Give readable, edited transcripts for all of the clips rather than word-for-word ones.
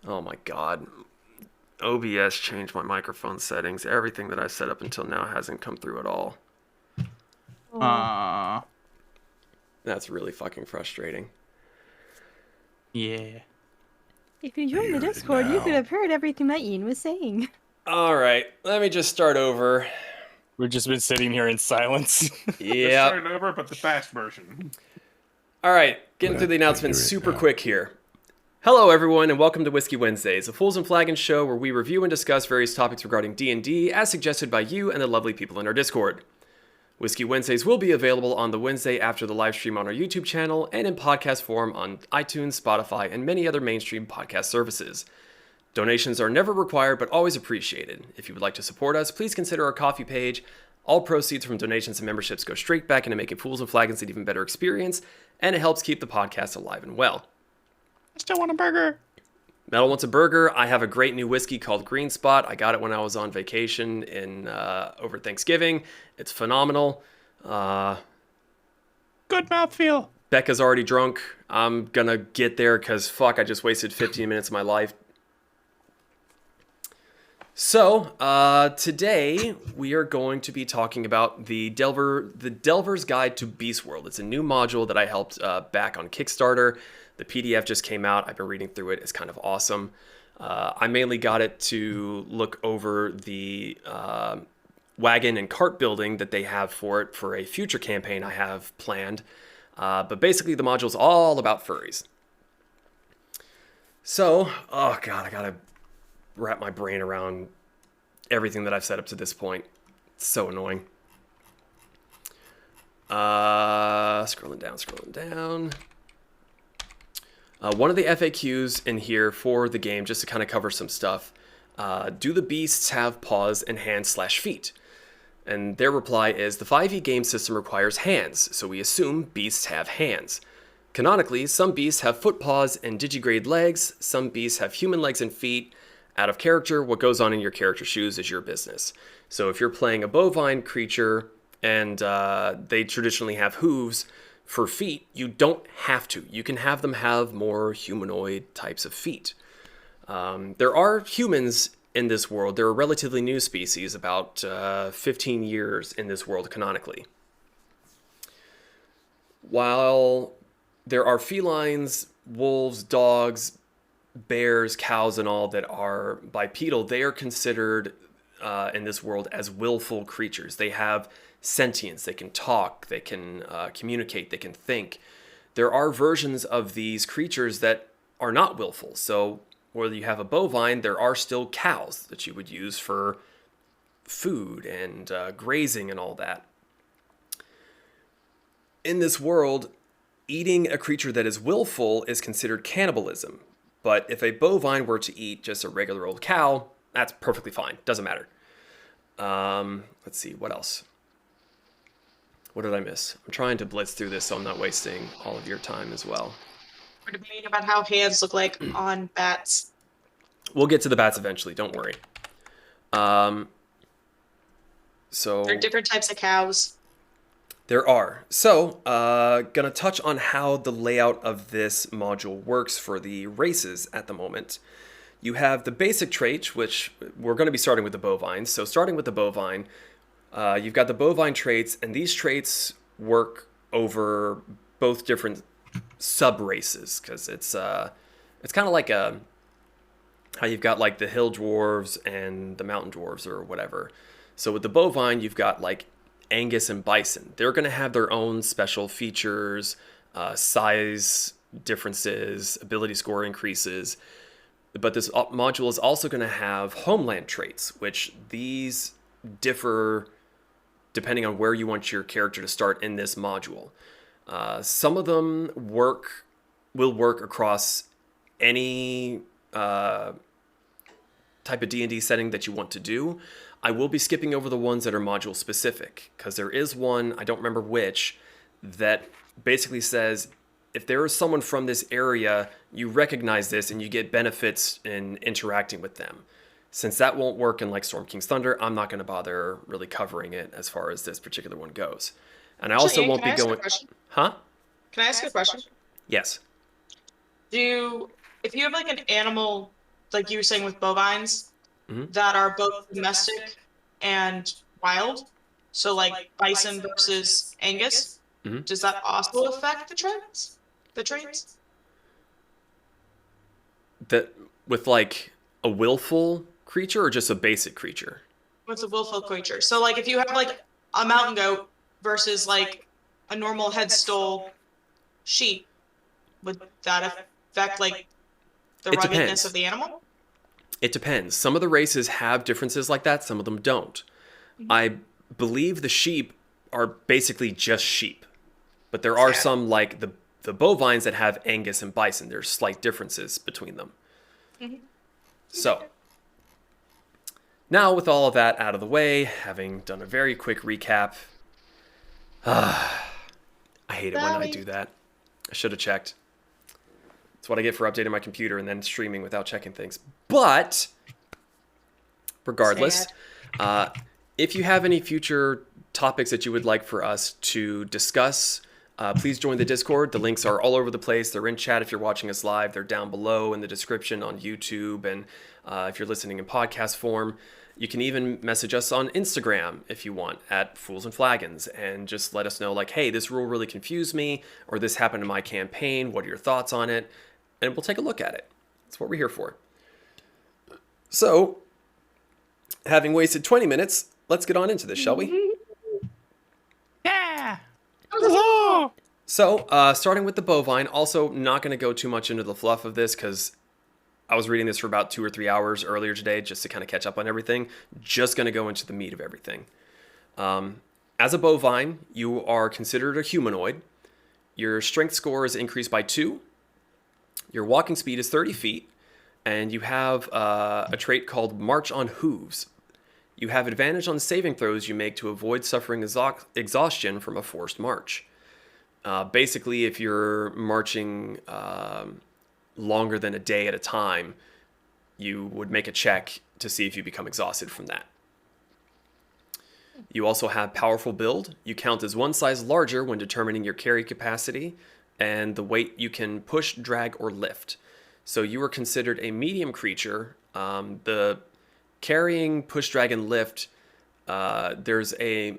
Oh my god. OBS changed my microphone settings. Everything that I've set up until now hasn't come through at all. Oh, Uh, That's really fucking frustrating. yeah. if you joined the Muted Discord, you could now. have heard everything that Ian was saying. Alright, let me just start over. We've just been sitting here in silence. Let's Yep. start over, but the fast version. Alright, getting through the announcements super quick here. Hello everyone and welcome to Whiskey Wednesdays, a Fools and Flagons show where we review and discuss various topics regarding D&D as suggested by you and the lovely people in our Discord. Whiskey Wednesdays will be available on the Wednesday after the live stream on our YouTube channel and in podcast form on iTunes, Spotify, and many other mainstream podcast services. Donations are never required but always appreciated. If you would like to support us, please consider our coffee page. All proceeds from donations and memberships go straight back into making Fools and Flagons an even better experience, and it helps keep the podcast alive and well. I still want a burger. Metal wants a burger. I have a great new whiskey called Green Spot. I got it when I was on vacation in over Thanksgiving. It's phenomenal. Good mouthfeel. Becca's already drunk. I'm gonna get there because fuck, I just wasted 15 minutes of my life. So, today we are going to be talking about the Delver's Guide to Beast World. It's a new module that I helped back on Kickstarter. The PDF just came out. I've been reading through it. It's kind of awesome. I mainly got it to look over the wagon and cart building that they have for it for a future campaign I have planned. But basically the module's all about furries. So, oh god, I gotta wrap my brain around everything that I've set up to this point. It's so annoying. Scrolling down. One of the FAQs in here for the game, just to kind of cover some stuff. Do the beasts have paws and hands/feet? And their reply is, the 5e game system requires hands, so we assume beasts have hands. Canonically, some beasts have foot paws and digigrade legs, some beasts have human legs and feet. Out of character, what goes on in your character's shoes is your business. So if you're playing a bovine creature and they traditionally have hooves for feet, you don't have to. You can have them have more humanoid types of feet. There are humans in this world. They're a relatively new species, about 15 years in this world canonically. While there are felines, wolves, dogs, bears, cows, and all that are bipedal, they are considered in this world as willful creatures. They have sentience, they can talk, they can communicate, they can think. There are versions of these creatures that are not willful. So whether you have a bovine, there are still cows that you would use for food and grazing and all that. In this world, eating a creature that is willful is considered cannibalism. But if a bovine were to eat just a regular old cow, that's perfectly fine. Doesn't matter. Let's see, what else? What did I miss? I'm trying to blitz through this so I'm not wasting all of your time as well. We're debating about how hands look like on bats. We'll get to the bats eventually, don't worry. So There are different types of cows. there are. So, gonna touch on how the layout of this module works for the races at the moment. You have the basic traits, which we're going to be starting with the bovine. So starting with the bovine, you've got the bovine traits, and these traits work over both different sub-races, because it's kind of like how you've got like the hill dwarves and the mountain dwarves or whatever. So with the bovine, you've got like Angus and bison. They're going to have their own special features, size differences, ability score increases. But this module is also going to have homeland traits, which these differ depending on where you want your character to start in this module. Some of them will work across any type of D&D setting that you want to do. I will be skipping over the ones that are module specific, because there is one, I don't remember which, that basically says if there is someone from this area, you recognize this and you get benefits in interacting with them. Since that won't work in like Storm King's Thunder, I'm not going to bother really covering it as far as this particular one goes. And I also won't be going... Huh? Can I ask you a question? Yes. If you have like an animal like you were saying with bovines, Mhm. that are both domestic and wild. So like bison versus Angus. Mhm. Does that also affect the traits? The traits? That with like a willful creature or just a basic creature? What's a willful creature? So like if you have like a mountain goat versus like a normal headstall sheep, would that affect like the It ruggedness depends. of the animal? It depends. Some of the races have differences like that, some of them don't. I believe the sheep are basically just sheep, but there are Sad. some like the bovines that have Angus and bison. There's slight differences between them. Mhm. So, now with all of that out of the way, having done a very quick recap, I hate it when I Sorry. do that. I should have checked. That's what I get for updating my computer and then streaming without checking things. But, regardless, if you have any future topics that you would like for us to discuss, please join the Discord. The links are all over the place. They're in chat if you're watching us live. They're down below in the description on YouTube. And if you're listening in podcast form, you can even message us on Instagram if you want at fools&flagons and just let us know like, hey, this rule really confused me, or this happened in my campaign. What are your thoughts on it? And we'll take a look at it. That's what we're here for. So, having wasted 20 minutes, let's get on into this, shall we? Yeah. Whoa. So, starting with the bovine, also not going to go too much into the fluff of this because I was reading this for about 2 or 3 hours earlier today just to kind of catch up on everything. Just going to go into the meat of everything. As a bovine, you are considered a humanoid. Your strength score is increased by 2. Your walking speed is 30 feet. And you have a trait called March on Hooves. You have advantage on saving throws you make to avoid suffering exhaustion from a forced march. Basically, if you're marching longer than a day at a time, you would make a check to see if you become exhausted from that. You also have Powerful Build. You count as one size larger when determining your carry capacity and the weight you can push, drag, or lift. So you are considered a medium creature. The carrying, push, drag, and lift, there's a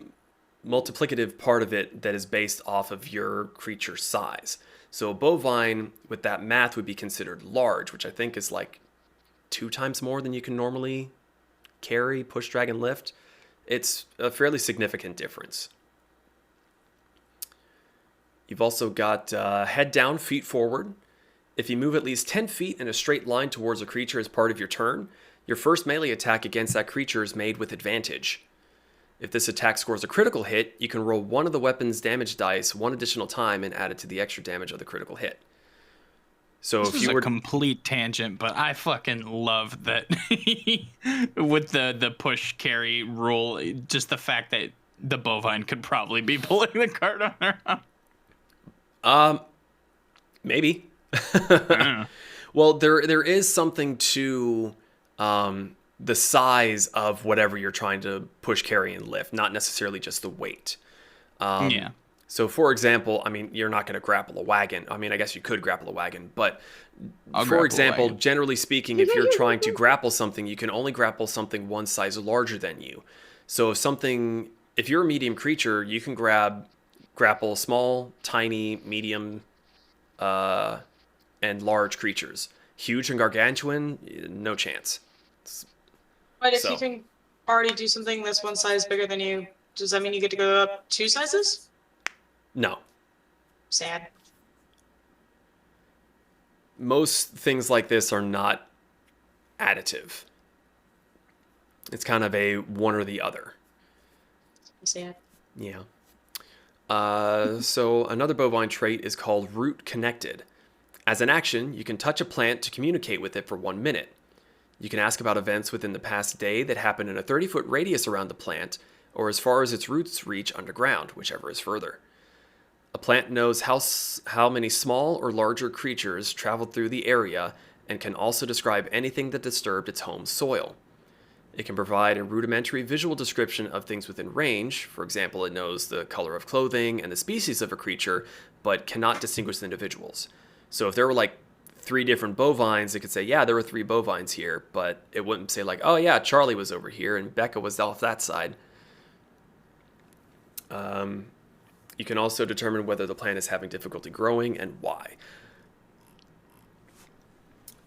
multiplicative part of it that is based off of your creature size. So a bovine with that math would be considered large, which I think is like 2 times more than you can normally carry, push, drag, and lift. It's a fairly significant difference. You've also got head down, feet forward. If you move at least 10 feet in a straight line towards a creature as part of your turn, your first melee attack against that creature is made with advantage. If this attack scores a critical hit, you can roll one of the weapon's damage dice one additional time and add it to the extra damage of the critical hit. So This if is you a were complete tangent, but I fucking love that with the push carry rule, just the fact that the bovine could probably be pulling the cart on her own. maybe. I don't know. Well, there is something to the size of whatever you're trying to push, carry, and lift, not necessarily just the weight. Yeah. So, for example, I mean, you're not going to grapple a wagon. I mean, I guess you could grapple a wagon, but I'll grapple for a example, wagon. generally speaking, if you're trying to grapple something, you can only grapple something one size larger than you. So, if you're a medium creature, you can grapple small, tiny, medium, and large creatures. Huge and gargantuan, no chance. But if So- you can already do something that's one size bigger than you, does that mean you get to go up 2 sizes? No. Sad. Most things like this are not additive. It's kind of a one or the other. Sad. Yeah. So another bovine trait is called Root Connected. As an action, you can touch a plant to communicate with it for 1 minute. You can ask about events within the past day that happen in a 30-foot radius around the plant, or as far as its roots reach underground, whichever is further. A plant knows how many small or larger creatures traveled through the area and can also describe anything that disturbed its home soil. It can provide a rudimentary visual description of things within range. For example, it knows the color of clothing and the species of a creature, but cannot distinguish the individuals. So if there were like 3 different bovines, it could say, yeah, there were 3 bovines here, but it wouldn't say like, oh yeah, Charlie was over here and Becca was off that side. You can also determine whether the plant is having difficulty growing and why.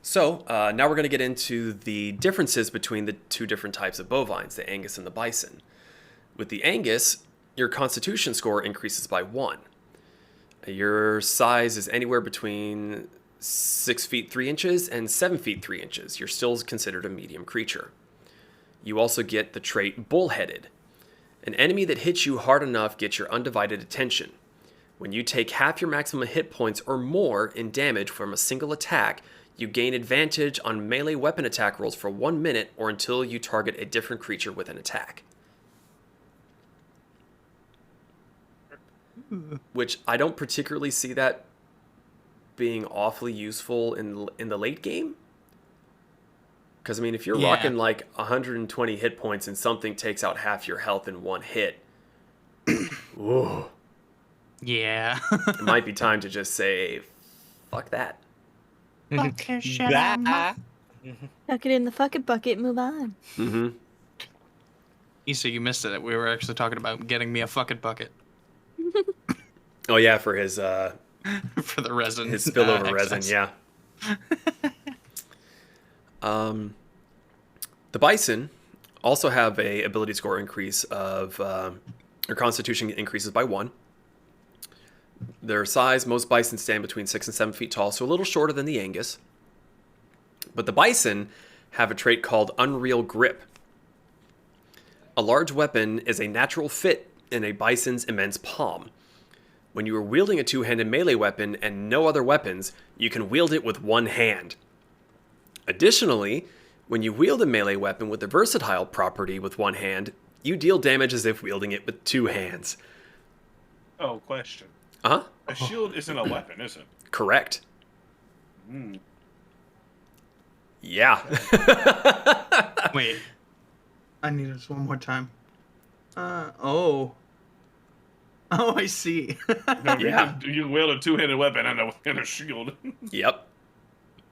So now we're going to get into the differences between the 2 different types of bovines, the Angus and the Bison. With the Angus, your constitution score increases by 1. Your size is anywhere between 6 feet 3 inches and 7 feet 3 inches. You're still considered a medium creature. You also get the trait bullheaded. An enemy that hits you hard enough gets your undivided attention. When you take half your maximum hit points or more in damage from a single attack, you gain advantage on melee weapon attack rolls for 1 minute or until you target a different creature with an attack. Which I don't particularly see that being awfully useful in the late game. Because, I mean, if you're rocking like 120 hit points and something takes out half your health in 1 hit, ooh, Yeah. it might be time to just say, fuck that. Fuck your shit on my- Tuck it in the fucking bucket and move on. Mm-hmm. Issa, you missed it. We were actually talking about getting me a fucking bucket Oh, yeah, for his for the resin. his spillover resin, excess. yeah. The Bison also have a ability score increase of their constitution increases by 1. Their size, most Bison stand between 6 and 7 feet tall, so a little shorter than the Angus. But the Bison have a trait called Unreal Grip. A large weapon is a natural fit in a Bison's immense palm. When you are wielding a 2-handed melee weapon and no other weapons, you can wield it with 1 hand. Additionally, when you wield a melee weapon with the versatile property with 1 hand, you deal damage as if wielding it with 2 hands. Oh, question. Uh-huh. A shield isn't a weapon, is it? Correct. Hmm. Yeah. Wait. I need this one more time. Oh, I see. No, Yeah. you wield a 2-handed weapon and a shield. Yep.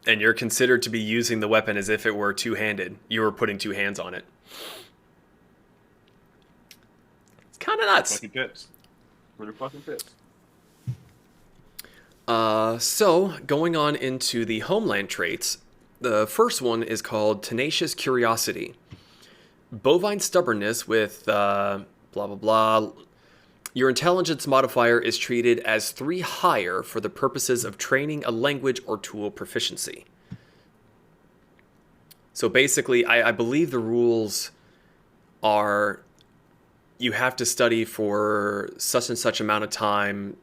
And you're considered to be using the weapon as if it were 2-handed. You were putting 2 hands on it. It's kind of nuts. Fucking fits. Pretty fucking fits. So, going on into the homeland traits, the first one is called Tenacious Curiosity. Bovine stubbornness with blah, blah, blah. Your intelligence modifier is treated as 3 higher for the purposes of training a language or tool proficiency. So basically, I believe the rules are you have to study for such and such amount of time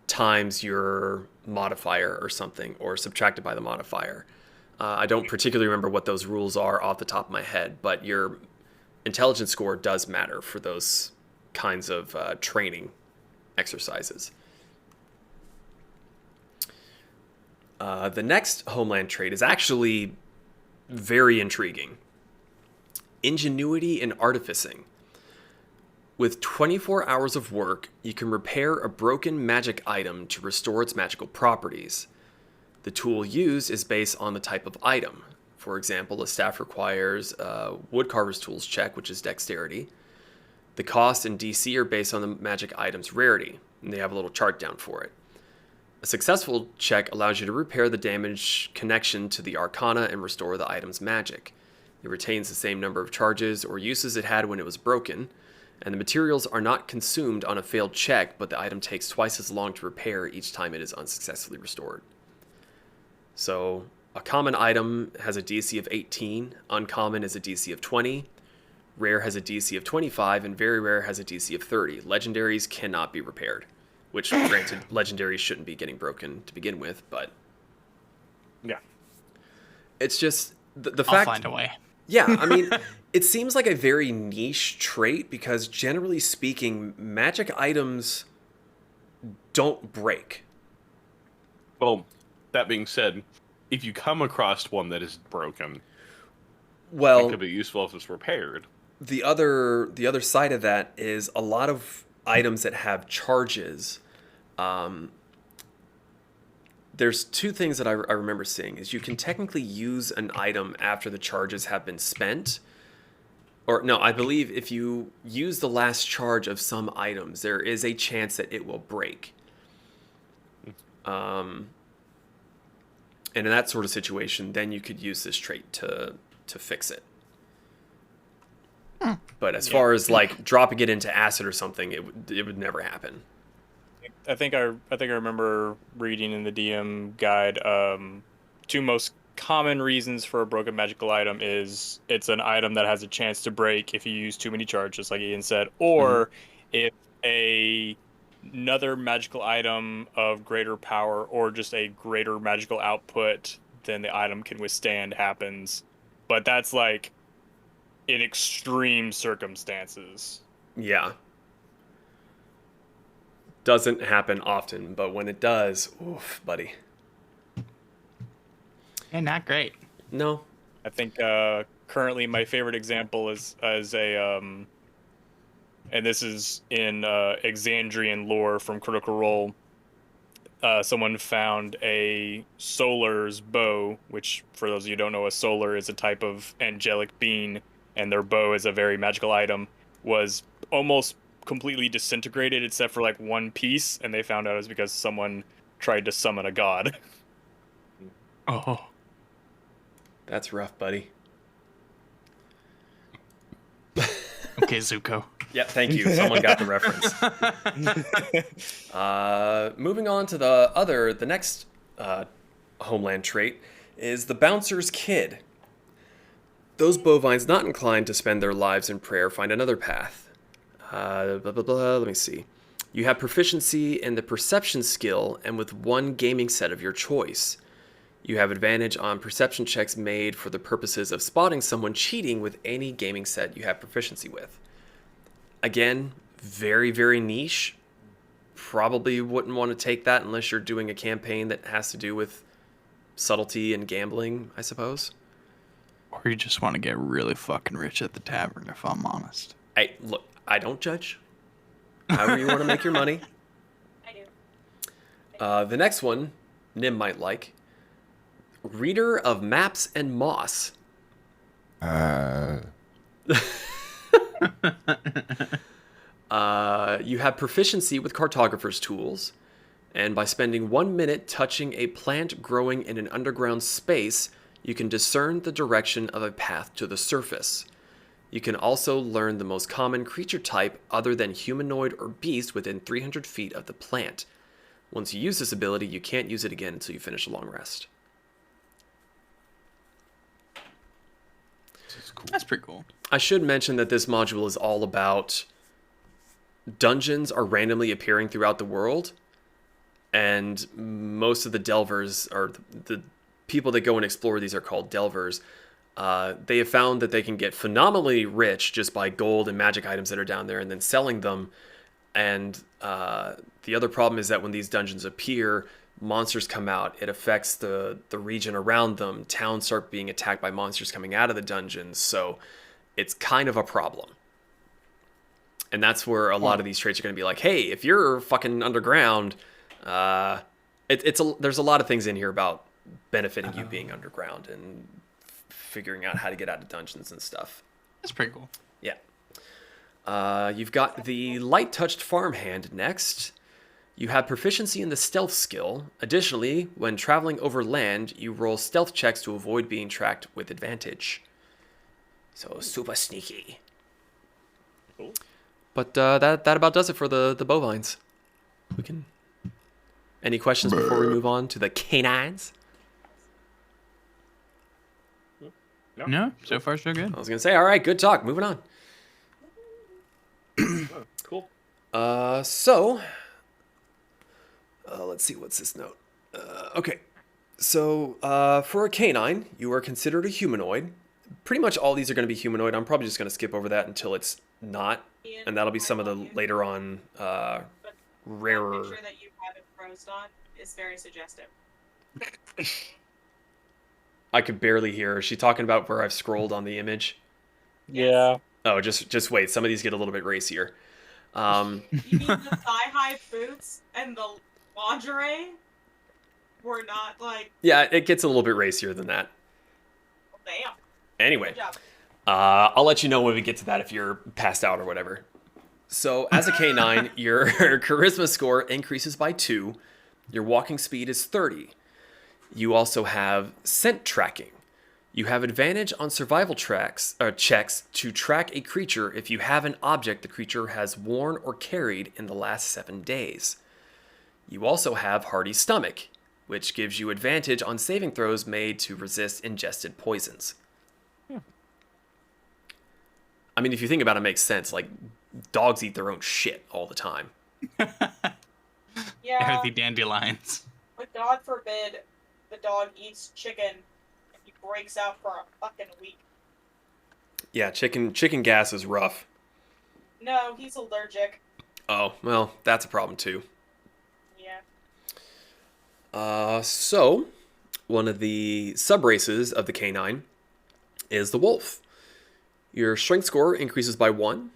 times your modifier or something, or subtracted by the modifier. I don't particularly remember what those rules are off the top of my head, but your intelligence score does matter for those kinds of training exercises. The next homeland trait is actually very intriguing. Ingenuity and artificing. With 24 hours of work, you can repair a broken magic item to restore its magical properties. The tool used is based on the type of item. For example, a staff requires a woodcarver's tools check, which is dexterity. The cost and DC are based on the magic item's rarity, and they have a little chart down for it. A successful check allows you to repair the damaged connection to the arcana and restore the item's magic. It retains the same number of charges or uses it had when it was broken, and the materials are not consumed on a failed check, but the item takes twice as long to repair each time it is unsuccessfully restored. So, a common item has a DC of 18, uncommon is a DC of 20, rare has a DC of 25, and very rare has a DC of 30. Legendaries cannot be repaired, which, granted, legendaries shouldn't be getting broken to begin with, but Yeah. it's just the I'll fact. find a way. Yeah, I mean, it seems like a very niche trait because generally speaking, magic items don't break. Well, that being said, if you come across one that is broken, it Well, could be useful if it's repaired. the other side of that is a lot of items that have charges there's two things that I remember seeing. Is you can technically use an item after the charges have been spent. Or no, I believe if you use the last charge of some items, there is a chance that it will break. And in that sort of situation, then you could use this trait to fix it. But as far as like dropping it into acid or something, it would never happen. I think I remember reading in the DM guide, two most common reasons for a broken magical item is it's an item that has a chance to break if you use too many charges, like Ian said, or if another magical item of greater power or just a greater magical output than the item can withstand happens. But that's like in extreme circumstances. Yeah. Doesn't happen often, but when it does, oof, buddy. And not great. No. I think currently my favorite example is as a and this is in Exandrian lore from Critical Role. Someone found a Solar's bow, which for those of you who don't know, a Solar is a type of angelic being, and their bow is a very magical item, was almost completely disintegrated except for like one piece, and they found out it was because someone tried to summon a god. Oh. That's rough, buddy. Okay, Zuko. Yeah, thank you. Someone got the reference. Moving on to the next homeland trait is the Bouncer's Kid. Those bovines not inclined to spend their lives in prayer find another path. Blah, blah, blah. Let me see. You have proficiency in the perception skill and with one gaming set of your choice. You have advantage on perception checks made for the purposes of spotting someone cheating with any gaming set you have proficiency with. Again, very, very niche. Probably wouldn't want to take that unless you're doing a campaign that has to do with subtlety and gambling, I suppose. Or you just want to get really fucking rich at the tavern, if I'm honest. Look, I don't judge. However you want to make your money. I do. The next one, Nim might like. Reader of Maps and Moss. You have proficiency with cartographer's tools, and by spending 1 minute touching a plant growing in an underground space, you can discern the direction of a path to the surface. You can also learn the most common creature type other than humanoid or beast within 300 feet of the plant. Once you use this ability, you can't use it again until you finish a long rest. That's pretty cool. I should mention that this module is all about dungeons are randomly appearing throughout the world, and most of the delvers, or the people that go and explore these, are called delvers. They have found that they can get phenomenally rich just by gold and magic items that are down there and then selling them. And the other problem is that when these dungeons appear, monsters come out. It affects the region around them. Towns start being attacked by monsters coming out of the dungeons. So it's kind of a problem. And that's where a lot of these traits are going to be like, hey, if you're fucking underground, there's a lot of things in here about benefiting you being underground and figuring out how to get out of dungeons and stuff. That's pretty cool. Yeah. You've got the light-touched farmhand next. You have proficiency in the stealth skill. Additionally, when traveling over land, you roll stealth checks to avoid being tracked with advantage. So super sneaky. Cool. But that about does it for the bovines. We can. Any questions before we move on to the canines? No, so far so good. I was gonna say, all right, good talk. Moving on. Cool. So let's see, what's this note? Okay, so for a canine, you are considered a humanoid. Pretty much all these are going to be humanoid. I'm probably just going to skip over that until it's not, and that'll be some of the later on rarer. The picture that you have it frozen on is very suggestive. I could barely hear her. Is she talking about where I've scrolled on the image? Yeah. Oh, just wait. Some of these get a little bit racier. You mean the thigh-high boots and the lingerie? We're not like, Yeah, it gets a little bit racier than that. damn. Anyway, Good job. I'll let you know when we get to that if you're passed out or whatever. So as a K9, your charisma score increases by 2. Your walking speed is 30. You also have scent tracking. You have advantage on survival checks to track a creature if you have an object the creature has worn or carried in the last 7 days. You also have Hardy Stomach, which gives you advantage on saving throws made to resist ingested poisons. I mean, if you think about it, it makes sense. Like, dogs eat their own shit all the time. Yeah, They're the dandelions. but God forbid the dog eats chicken and he breaks out for a fucking week. Yeah, chicken gas is rough. No, he's allergic. Oh, well, that's a problem too. Yeah. So, one of the sub-races of the canine is the wolf. Your strength score increases by 1,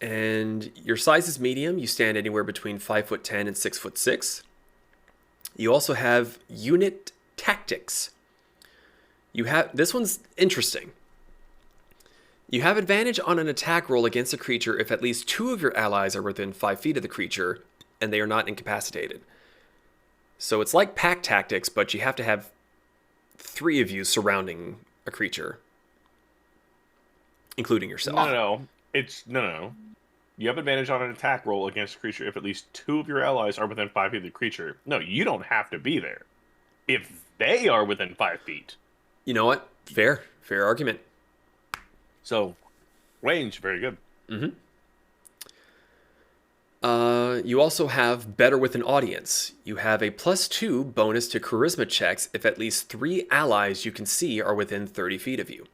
and your size is medium. You stand anywhere between 5'10" and 6'6". You also have unit tactics. This one's interesting. You have advantage on an attack roll against a creature if at least 2 of your allies are within 5 feet of the creature and they are not incapacitated. So it's like pack tactics, but you have to have 3 of you surrounding a creature, including yourself. No. You have advantage on an attack roll against a creature if at least 2 of your allies are within 5 feet of the creature. No, you don't have to be there. If they are within 5 feet. You know what? Fair argument. So, range, very good. Mm-hmm. You also have Better with an Audience. You have a +2 bonus to charisma checks if at least 3 allies you can see are within 30 feet of you.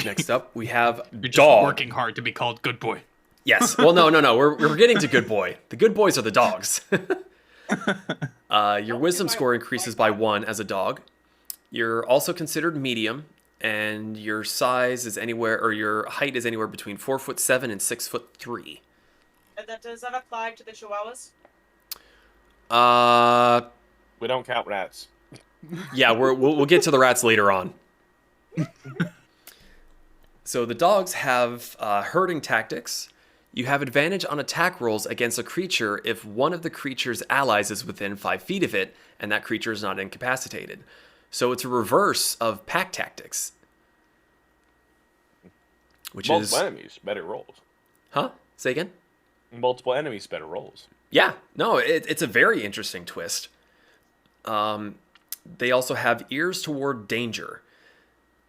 Next up, we have You're just Dog. working hard to be called good boy. Yes. Well, no. We're getting to Good Boy. The good boys are the dogs. Your wisdom score increases by 1 as a dog. You're also considered medium, and your size is anywhere, or your height is anywhere between 4'7" and 6'3". And then does that apply to the Chihuahuas? We don't count rats. Yeah, we'll get to the rats later on. So the dogs have herding tactics. You have advantage on attack rolls against a creature if one of the creature's allies is within 5 feet of it, and that creature is not incapacitated. So it's a reverse of pack tactics. Which Multiple is... enemies, better rolls. Huh? Say again? Multiple enemies, better rolls. Yeah. No, it's a very interesting twist. They also have ears toward danger.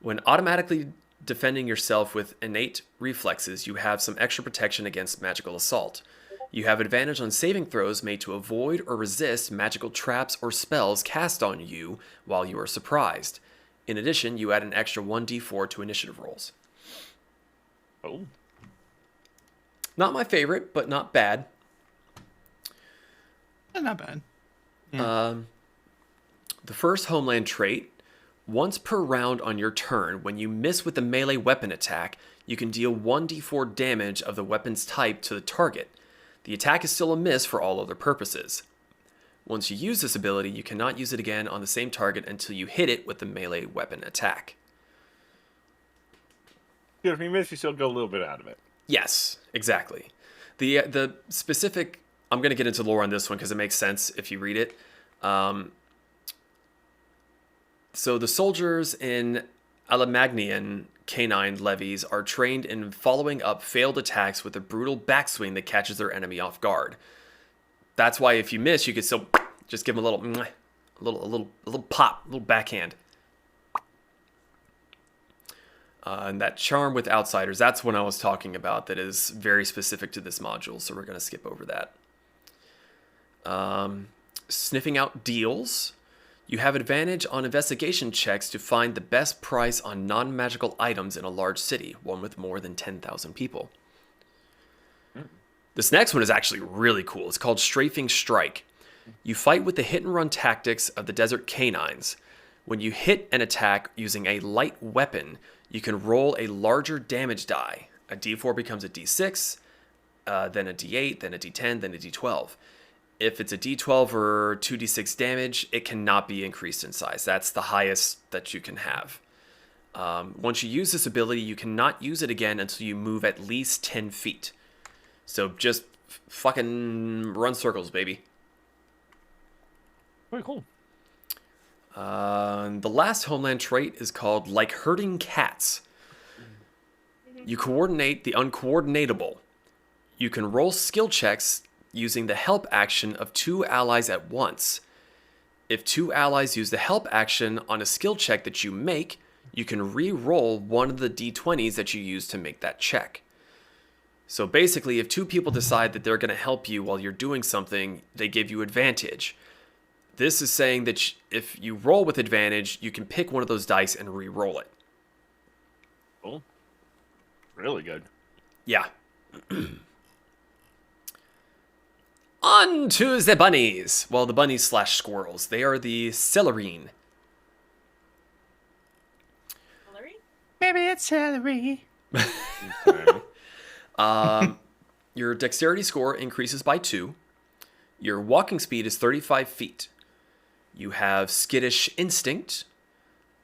When automatically defending yourself with innate reflexes, you have some extra protection against magical assault. You have advantage on saving throws made to avoid or resist magical traps or spells cast on you while you are surprised. In addition, you add an extra 1d4 to initiative rolls. Oh. Not my favorite, but not bad. Not bad. The first homeland trait, once per round on your turn, when you miss with a melee weapon attack, you can deal 1d4 damage of the weapon's type to the target. The attack is still a miss for all other purposes. Once you use this ability, you cannot use it again on the same target until you hit it with the melee weapon attack. Yeah, if you miss, you still go a little bit out of it. Yes, exactly. The specific... I'm going to get into lore on this one because it makes sense if you read it. So the soldiers in Alamagnian canine levies are trained in following up failed attacks with a brutal backswing that catches their enemy off guard. That's why if you miss, you can still just give them a little pop, a little backhand. And that charm with outsiders, that's what I was talking about. That is very specific to this module, so we're going to skip over that. Sniffing out deals. You have advantage on investigation checks to find the best price on non-magical items in a large city, one with more than 10,000 people. This next one is actually really cool. It's called Strafing Strike. You fight with the hit-and-run tactics of the desert canines. When you hit an attack using a light weapon, you can roll a larger damage die. A d4 becomes a d6, then a d8, then a d10, then a d12. If it's a D12 or 2d6 damage, it cannot be increased in size. That's the highest that you can have. Once you use this ability, you cannot use it again until you move at least 10 feet. So just fucking run circles, baby. Very cool. The last homeland trait is called Like Herding Cats. You coordinate the uncoordinatable. You can roll skill checks using the help action of 2 allies at once. If 2 allies use the help action on a skill check that you make, you can re-roll one of the d20s that you use to make that check. So basically, if 2 people decide that they're going to help you while you're doing something, they give you advantage. This is saying that if you roll with advantage, you can pick one of those dice and re-roll it. Cool. Really good. Yeah. On to the bunnies. Well, the bunnies / squirrels. They are the celerine. Maybe it's celery. Okay. Your dexterity score increases by 2. Your walking speed is 35 feet. You have skittish instinct.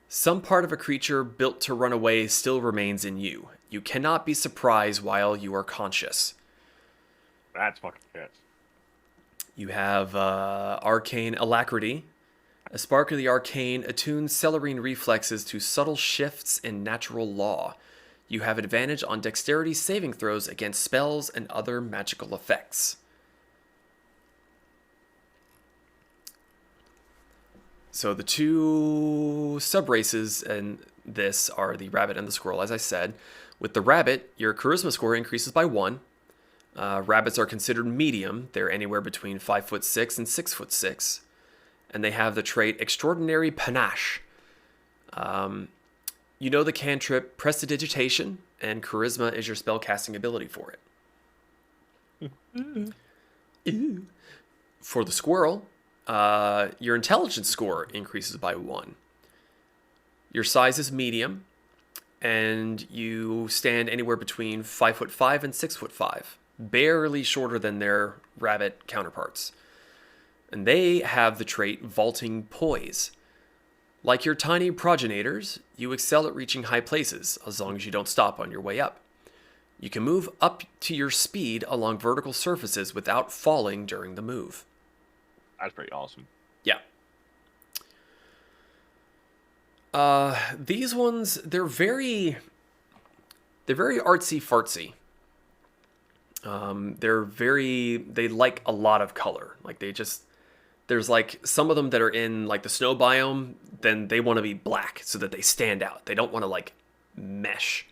Some part of a creature built to run away still remains in you. You cannot be surprised while you are conscious. That's fucking shit. You have arcane alacrity. A spark of the arcane attunes celerine reflexes to subtle shifts in natural law. You have advantage on dexterity saving throws against spells and other magical effects. So the 2 sub-races in this are the rabbit and the squirrel, as I said. With the rabbit, your charisma score increases by 1. Rabbits are considered medium. They're anywhere between 5'6" and 6'6". And they have the trait Extraordinary Panache. You know the cantrip Prestidigitation, and Charisma is your spellcasting ability for it. For the squirrel, your intelligence score increases by 1. Your size is medium, and you stand anywhere between 5'5" and 6'5", barely shorter than their rabbit counterparts. And they have the trait Vaulting Poise. Like your tiny progenitors, you excel at reaching high places, as long as you don't stop on your way up. You can move up to your speed along vertical surfaces without falling during the move. That's pretty awesome. Yeah. These ones, they're very artsy fartsy. They like a lot of color. Like there's like some of them that are in like the snow biome, then they want to be black so that they stand out. They don't want to like mesh.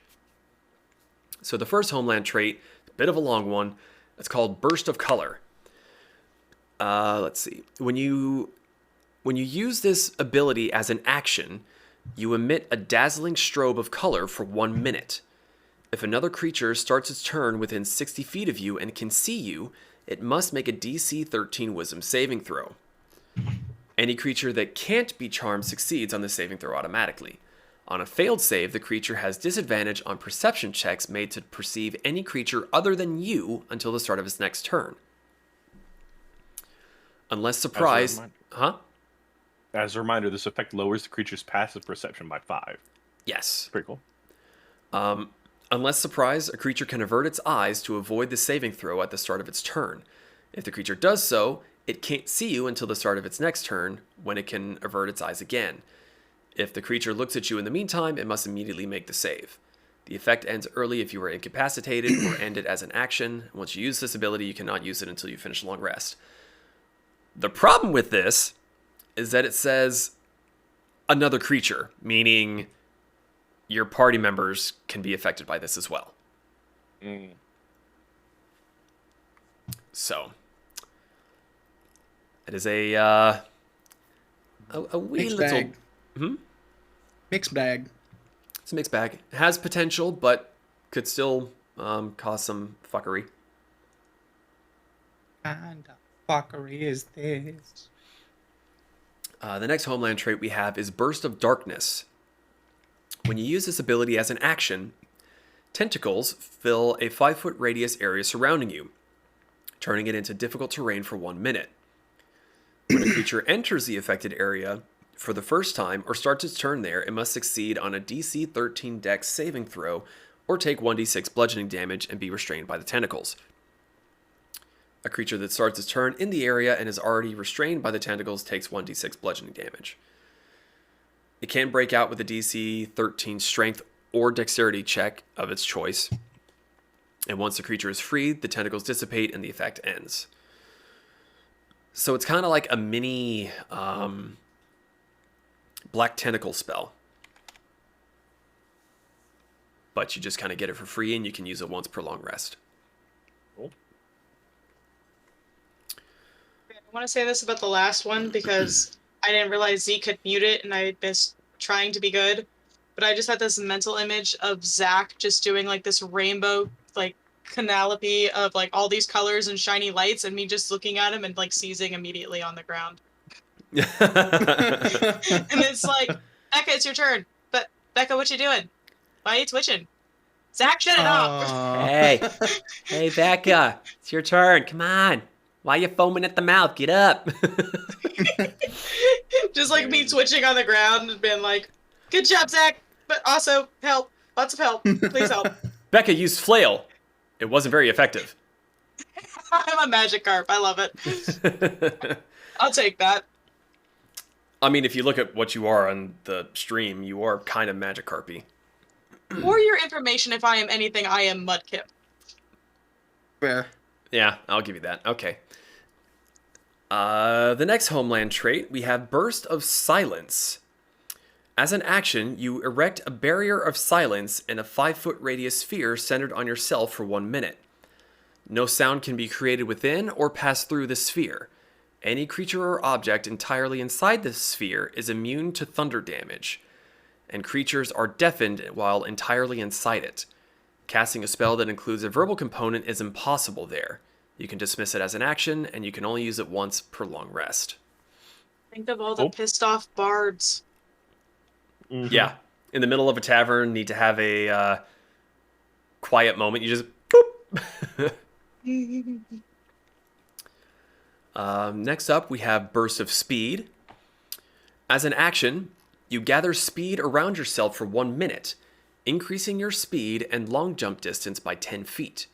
So the first homeland trait, a bit of a long one, it's called Burst of Color. Let's see. When you use this ability as an action, you emit a dazzling strobe of color for 1 minute. If another creature starts its turn within 60 feet of you and can see you, it must make a DC 13 Wisdom saving throw. Any creature that can't be charmed succeeds on the saving throw automatically. On a failed save, the creature has disadvantage on perception checks made to perceive any creature other than you until the start of its next turn. Unless surprised... As a reminder, this effect lowers the creature's passive perception by 5. Yes. Pretty cool. Unless surprised, a creature can avert its eyes to avoid the saving throw at the start of its turn. If the creature does so, it can't see you until the start of its next turn, when it can avert its eyes again. If the creature looks at you in the meantime, it must immediately make the save. The effect ends early if you are incapacitated or end it as an action. Once you use this ability, you cannot use it until you finish a long rest. The problem with this is that it says another creature, meaning your party members can be affected by this as well. So, it is a wee Mixed little... bag. Mixed bag. It's a mixed bag. It has potential, but could still cause some fuckery. What kind of fuckery is this? The next homeland trait we have is Burst of Darkness. When you use this ability as an action, tentacles fill a 5-foot radius area surrounding you. turning it into difficult terrain for 1 minute. When a creature enters the affected area for the first time or starts its turn there, it must succeed on a DC 13 Dex saving throw or take 1d6 bludgeoning damage and be restrained by the tentacles. A creature that starts its turn in the area and is already restrained by the tentacles takes 1d6 bludgeoning damage. It can break out with a DC 13 strength or dexterity check of its choice. And once the creature is freed, the tentacles dissipate and the effect ends. So it's kind of like a mini black tentacle spell. But you just kind of get it for free and you can use it once per long rest. Cool. I want to say this about the last one because I didn't realize Zeke could mute it and I missed trying to be good. But I just had this mental image of Zach just doing like this rainbow like canopy of like all these colors and shiny lights and me just looking at him and like seizing immediately on the ground. And it's like, Becca, it's your turn. But Becca, what you doing? Why are you twitching? Zach, shut it off. Hey, Becca, it's your turn. Come on. Why are you foaming at the mouth? Get up. Just like me twitching on the ground and being like, good job, Zach, but also help. Lots of help. Please help. Becca used flail. It wasn't very effective. I'm a magic carp. I love it. I'll take that. I mean, if you look at what you are on the stream, you are kind of magic carpy. For your information, if I am anything, I am Mudkip. Fair. Yeah, I'll give you that. Okay. The next homeland trait, we have Burst of Silence. As an action, you erect a barrier of silence in a 5-foot radius sphere centered on yourself for 1 minute. No sound can be created within or pass through the sphere. Any creature or object entirely inside the sphere is immune to thunder damage, and creatures are deafened while entirely inside it. Casting a spell that includes a verbal component is impossible there. You can dismiss it as an action, and you can only use it once per long rest. Think of all the pissed off bards. Mm-hmm. Yeah. In the middle of a tavern, need to have a quiet moment. You just boop. Next up, we have Burst of Speed. As an action, you gather speed around yourself for 1 minute, increasing your speed and long jump distance by 10 feet.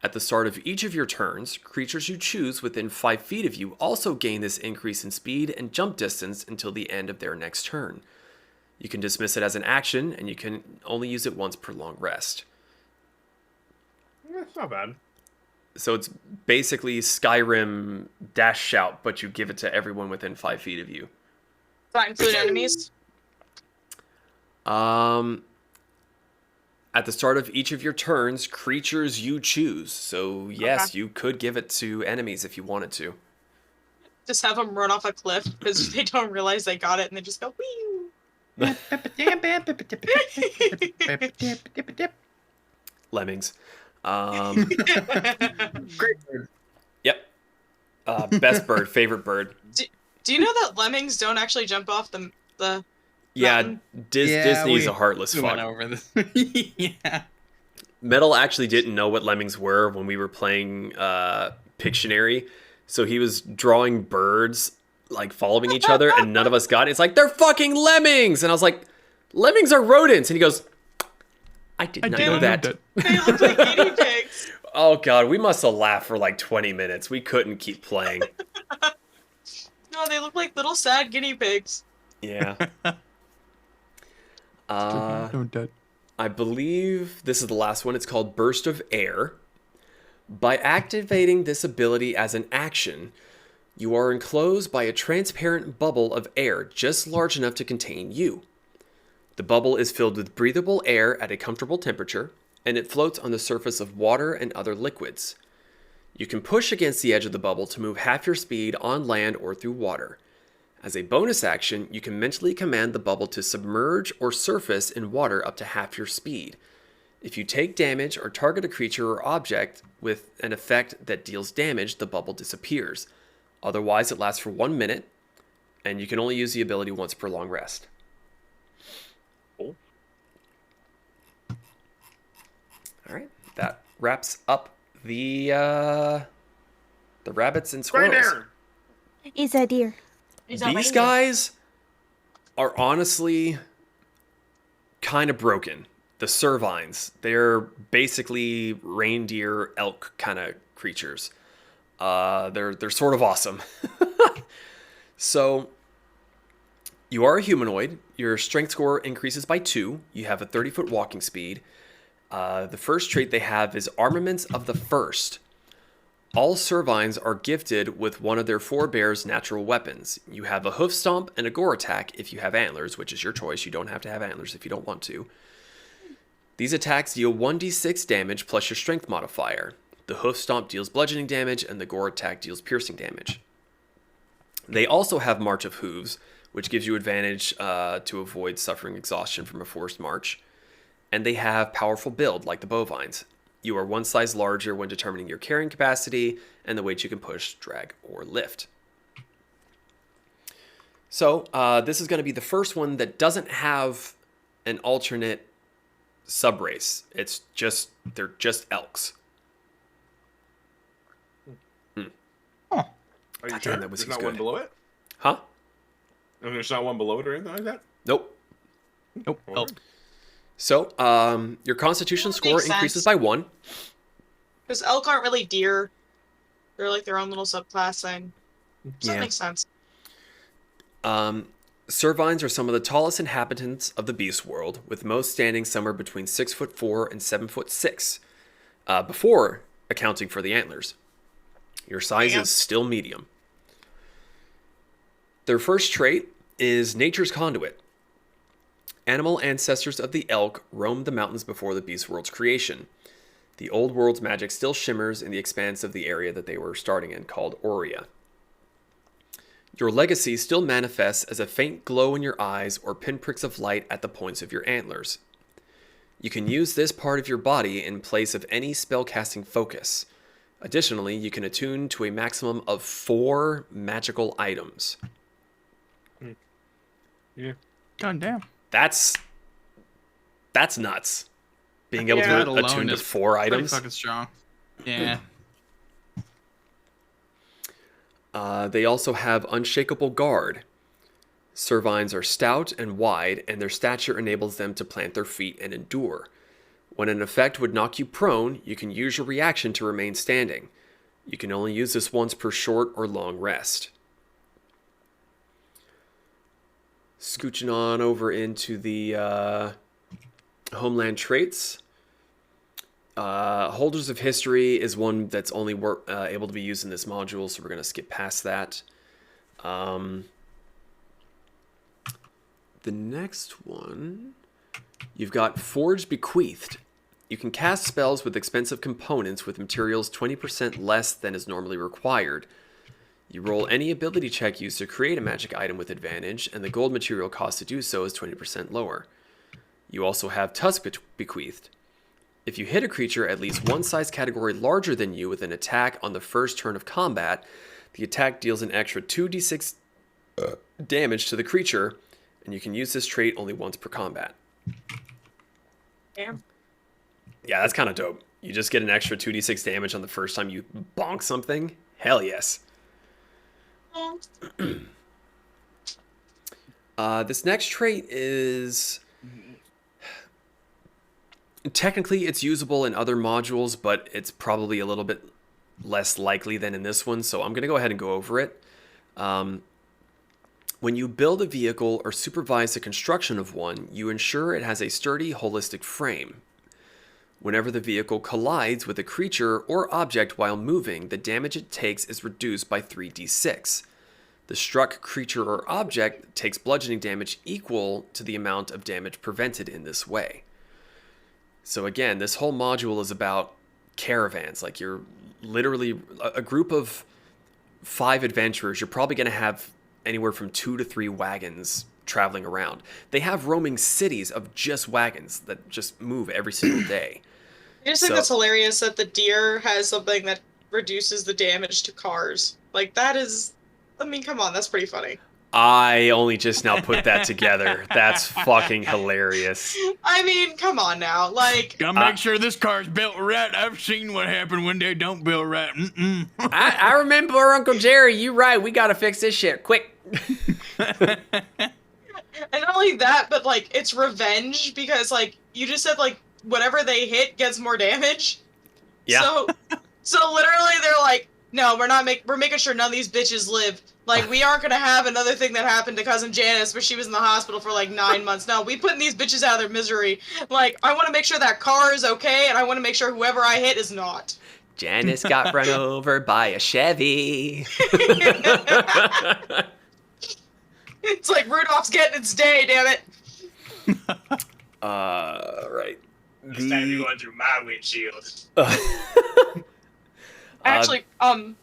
At the start of each of your turns, creatures you choose within 5 feet of you also gain this increase in speed and jump distance until the end of their next turn. You can dismiss it as an action, and you can only use it once per long rest. That's not bad. So it's basically Skyrim dash shout, but you give it to everyone within 5 feet of you. Does that include enemies? At the start of each of your turns, creatures you choose. So yes, Okay. you could give it to enemies if you wanted to. Just have them run off a cliff because they don't realize they got it and they just go, wee. Lemmings. Great bird. Yep. Best bird, favorite bird. Do you know that lemmings don't actually jump off the Yeah, mountain? Disney's a heartless we fuck. went over this. Yeah. Metal actually didn't know what lemmings were when we were playing Pictionary, so he was drawing birds like following each other, and none of us got it. It's like, they're fucking lemmings! And I was like, lemmings are rodents! And he goes, I did not know that. They look like guinea pigs. Oh god, we must have laughed for like 20 minutes. We couldn't keep playing. No, they look like little sad guinea pigs. Yeah. I believe this is the last one. It's called Burst of Air. By activating this ability as an action, you are enclosed by a transparent bubble of air just large enough to contain you. The bubble is filled with breathable air at a comfortable temperature, and it floats on the surface of water and other liquids. You can push against the edge of the bubble to move half your speed on land or through water. As a bonus action, you can mentally command the bubble to submerge or surface in water up to half your speed. If you take damage or target a creature or object with an effect that deals damage, the bubble disappears. Otherwise, it lasts for 1 minute, and you can only use the ability once per long rest. Cool. All right, that wraps up the The rabbits and squirrels. Reindeer! Is that deer? These guys are honestly kind of broken. The Servines, they're basically reindeer, elk kind of creatures. They're sort of awesome. So, you are a humanoid. Your strength score increases by 2. You have a 30-foot walking speed. The first trait they have is Armaments of the First. All Servines are gifted with one of their forebears' natural weapons. You have a hoof stomp and a gore attack if you have antlers, which is your choice. You don't have to have antlers if you don't want to. These attacks deal 1d6 damage plus your strength modifier. The hoof stomp deals bludgeoning damage, and the gore attack deals piercing damage. They also have March of Hooves, which gives you advantage to avoid suffering exhaustion from a forced march. And they have Powerful Build, like the bovines. You are one size larger when determining your carrying capacity and the weight you can push, drag, or lift. So this is going to be the first one that doesn't have an alternate subrace. They're just elks. Are you God sure? damn, that was There's not good. one below it? Huh? And there's not one below it or anything like that? Nope. Nope. Oh. So your Constitution That score makes increases sense. by 1. Because elk aren't really deer. They're like their own little subclass thing. So Yeah. that makes sense. Servines are some of the tallest inhabitants of the beast world, with most standing somewhere between 6'4" and 7'6", before accounting for the antlers. Your size Damn. is still medium. Their first trait is Nature's Conduit. Animal ancestors of the elk roamed the mountains before the beast world's creation. The old world's magic still shimmers in the expanse of the area that they were starting in, called Aurea. Your legacy still manifests as a faint glow in your eyes or pinpricks of light at the points of your antlers. You can use this part of your body in place of any spellcasting focus. Additionally, you can attune to a maximum of 4 magical items. Yeah. God damn. That's nuts. Being able Yeah. That to alone attune to is 4 Pretty items. fucking strong. Yeah. They also have Unshakable Guard. Servines are stout and wide, and their stature enables them to plant their feet and endure. When an effect would knock you prone, you can use your reaction to remain standing. You can only use this once per short or long rest. Scooching on over into the homeland traits. Holders of History is one that's only able to be used in this module, so we're going to skip past that. The next one, you've got Forge Bequeathed. You can cast spells with expensive components with materials 20% less than is normally required. You roll any ability check used to create a magic item with advantage, and the gold material cost to do so is 20% lower. You also have Tusk Bequeathed. If you hit a creature at least one size category larger than you with an attack on the first turn of combat, the attack deals an extra 2d6 damage to the creature, and you can use this trait only once per combat. Damn. Yeah, that's kind of dope. You just get an extra 2d6 damage on the first time you bonk something. Hell yes. This next trait is... Technically, it's usable in other modules, but it's probably a little bit less likely than in this one, so I'm going to go ahead and go over it. When you build a vehicle or supervise the construction of one, you ensure it has a sturdy, holistic frame. Whenever the vehicle collides with a creature or object while moving, the damage it takes is reduced by 3d6. The struck creature or object takes bludgeoning damage equal to the amount of damage prevented in this way. So again, this whole module is about caravans. Like, you're literally a group of 5 adventurers. You're probably going to have anywhere from 2 to 3 wagons traveling around. They have roaming cities of just wagons that just move every single day. I just think So- that's hilarious that the deer has something that reduces the damage to cars. Like, that is... I mean, come on, that's pretty funny. I only just now put that together. That's fucking hilarious. I mean, come on now. Like, Gotta make sure this car's built right. I've seen what happened when they don't build right. I remember Uncle Jerry. You right. We gotta fix this shit quick. and not only that, but like, it's revenge because like you just said like whatever they hit gets more damage. Yeah. So literally they're like, no, we're making sure none of these bitches live. Like, we aren't gonna have another thing that happened to cousin Janice where she was in the hospital for like 9 months. No, we putting these bitches out of their misery. Like, I want to make sure that car is okay, and I want to make sure whoever I hit is not. Janice got run over by a Chevy. It's like Rudolph's getting its day, damn it. Right. This time you're going through my windshield. Actually,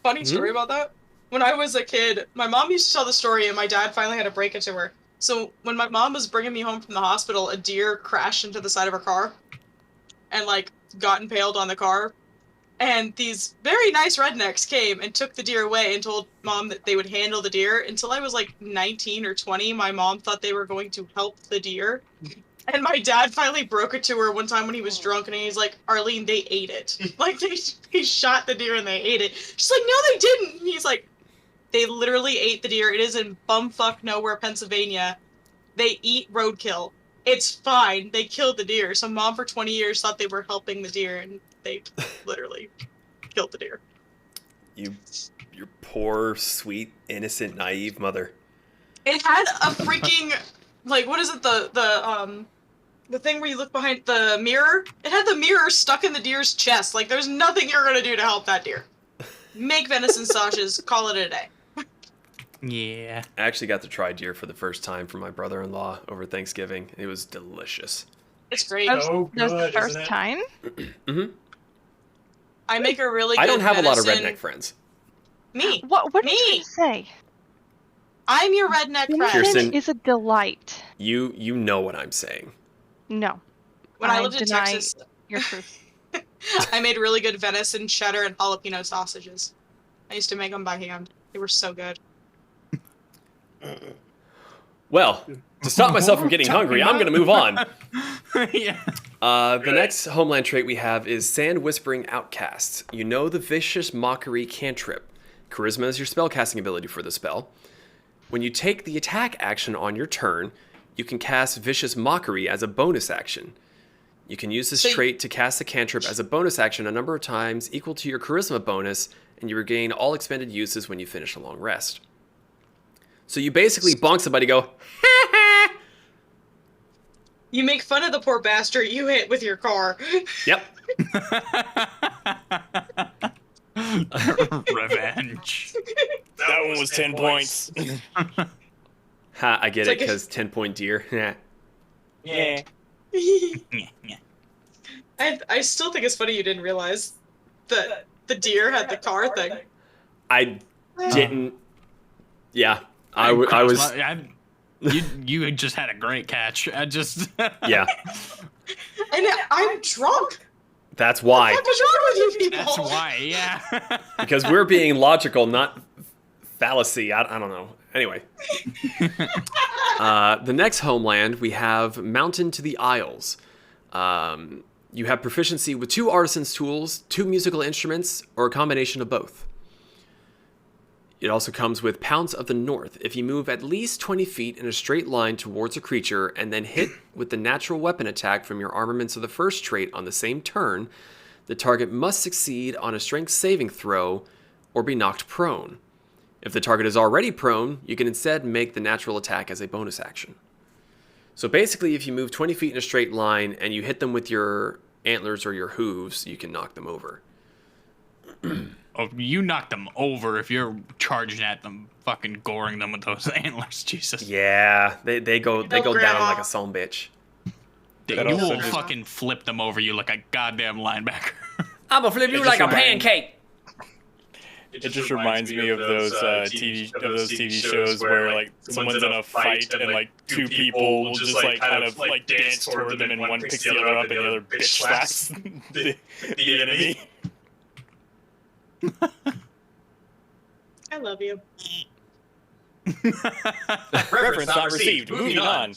funny story about that. When I was a kid, my mom used to tell the story, and my dad finally had to break it to her. So when my mom was bringing me home from the hospital, a deer crashed into the side of her car, and like got impaled on the car. And these very nice rednecks came and took the deer away and told mom that they would handle the deer. Until I was like 19 or 20, my mom thought they were going to help the deer. And my dad finally broke it to her one time when he was drunk, and he's like, Arlene, they ate it. Like, they shot the deer and they ate it. She's like, no, they didn't. And he's like, they literally ate the deer. It is in bumfuck nowhere, Pennsylvania. They eat roadkill. It's fine. They killed the deer. So mom for 20 years thought they were helping the deer, and they literally killed the deer. Your poor, sweet, innocent, naive mother. It had a freaking, like, what is it, the thing where you look behind the mirror? It had the mirror stuck in the deer's chest. Like, there's nothing you're gonna do to help that deer. Make venison sausages, call it a day. Yeah. I actually got to try deer for the first time for my brother-in-law over Thanksgiving. It was delicious. It's great. That was, Oh, that was the good, first isn't it? time? Hmm. I make a really good I don't have a lot of venison- redneck friends. Me. What did Me. you say? I'm your redneck friend. Kirsten. Venison is a delight. You know what I'm saying. No, When I I lived in deny- Texas, your truth. I made really good venison, cheddar, and jalapeno sausages. I used to make them by hand. They were so good. Well, to stop myself from getting hungry, I'm going to move on. Yeah. The next homeland trait we have is Sand Whispering Outcast. You know the Vicious Mockery cantrip. Charisma is your spellcasting ability for the spell. When you take the attack action on your turn, you can cast Vicious Mockery as a bonus action. You can use this trait to cast the cantrip as a bonus action a number of times equal to your Charisma bonus, and you regain all expended uses when you finish a long rest. So you basically bonk somebody, go, You make fun of the poor bastard you hit with your car. yep. Revenge. That one was 10 points. Ha, I get It's it, like because 10-point deer. Yeah. Yeah. I still think it's funny you didn't realize that the deer had the car thing. I didn't. Yeah, I was. You just had a great catch. I just. Yeah, And I'm drunk. that's why. What is wrong with you people? That's why. Yeah. Because we're being logical, not fallacy. I don't know. Anyway, the next homeland we have Mountain to the Isles. You have proficiency with 2 artisan's tools, 2 musical instruments, or a combination of both. It also comes with Pounce of the North. If you move at least 20 feet in a straight line towards a creature and then hit with the natural weapon attack from your armaments of the first trait on the same turn, the target must succeed on a strength saving throw or be knocked prone. If the target is already prone, you can instead make the natural attack as a bonus action. So basically, if you move 20 feet in a straight line and you hit them with your antlers or your hooves, you can knock them over. Oh, you knocked them over if you're charging at them, fucking goring them with those antlers. Jesus. Yeah, they go down Grandma. like a son bitch. You also will just- fucking flip them over you like a goddamn linebacker. I'm gonna flip you like a pancake. It just reminds me of those TV shows where like someone's in a fight and like 2 people will just like kind of like dance toward them and one picks the other up and the other bitch slaps the enemy. I love you. Reference not received. Moving on.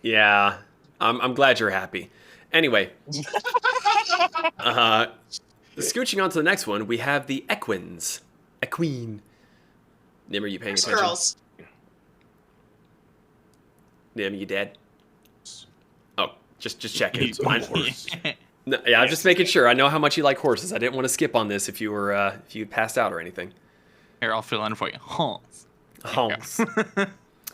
Yeah, I'm glad you're happy. Anyway, scooching on to the next one, we have the equins. Equine. Nim, are you paying attention? Girls. Nim, you dead? Oh, just checking. It's a horse. No, yeah, I'm just making sure. I know how much you like horses. I didn't want to skip on this if you were if you passed out or anything. Here, I'll fill in for you. Hans. Hans.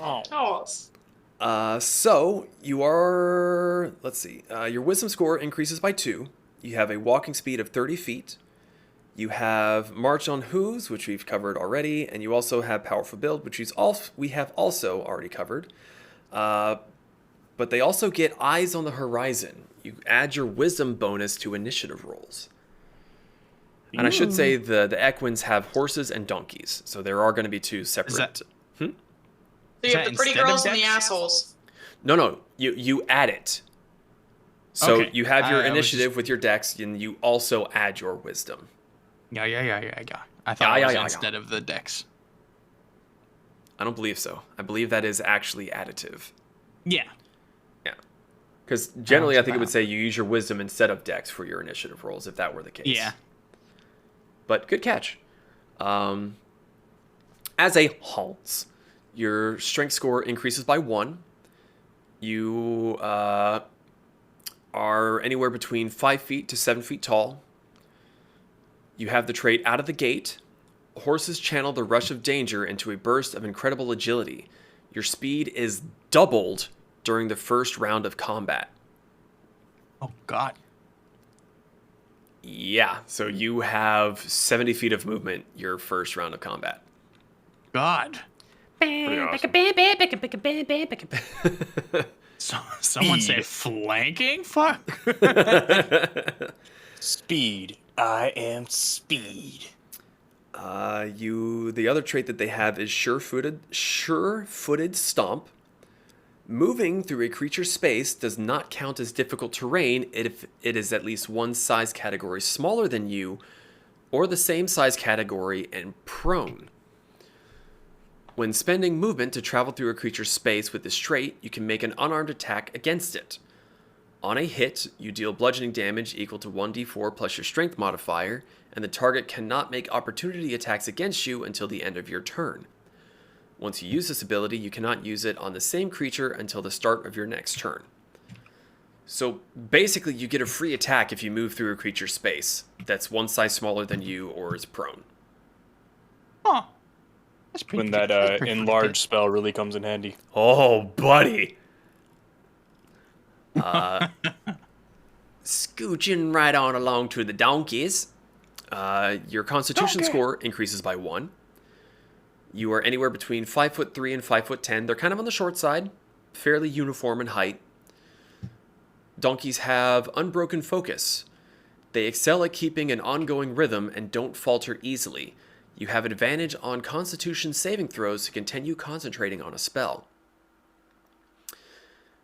Oh. So you are. Let's see. Your wisdom score increases by 2. You have a walking speed of 30 feet. You have march on hooves, which we've covered already, and you also have powerful build, which we have also already covered. But they also get eyes on the horizon. You add your wisdom bonus to initiative rolls. And I should say the equins have horses and donkeys, so there are going to be 2 separate. So you have the pretty instead of girls and the dex? assholes. No, you add it. So Okay. you have your I was initiative with your dex, and you also add your wisdom. Yeah. I thought it was Yeah. instead of the dex. I don't believe so. I believe that is actually additive. Yeah. Because generally, I think it would about. say you use your wisdom instead of dex for your initiative rolls, if that were the case. Yeah. But good catch. As a Hans, your strength score increases by 1. You are anywhere between 5 feet to 7 feet tall. You have the trait out of the gate. Horses channel the rush of danger into a burst of incredible agility. Your speed is doubled during the first round of combat. Oh God. Yeah, so you have 70 feet of movement your first round of combat. God. Pretty awesome. So, someone say flanking? Fuck. Speed. I am speed. The other trait that they have is sure-footed stomp. Moving through a creature's space does not count as difficult terrain if it is at least one size category smaller than you, or the same size category and prone. When spending movement to travel through a creature's space with this trait, you can make an unarmed attack against it. On a hit, you deal bludgeoning damage equal to 1d4 plus your strength modifier, and the target cannot make opportunity attacks against you until the end of your turn. Once you use this ability, you cannot use it on the same creature until the start of your next turn. So basically, you get a free attack if you move through a creature's space that's one size smaller than you or is prone. Oh. That's pretty When good. that That's pretty enlarge good. spell really comes in handy. Oh, buddy. Scooching right on along to the donkeys. Your constitution score increases by 1. You are anywhere between 5'3" and 5'10". They're kind of on the short side, fairly uniform in height. Donkeys have unbroken focus. They excel at keeping an ongoing rhythm and don't falter easily. You have advantage on constitution saving throws to continue concentrating on a spell.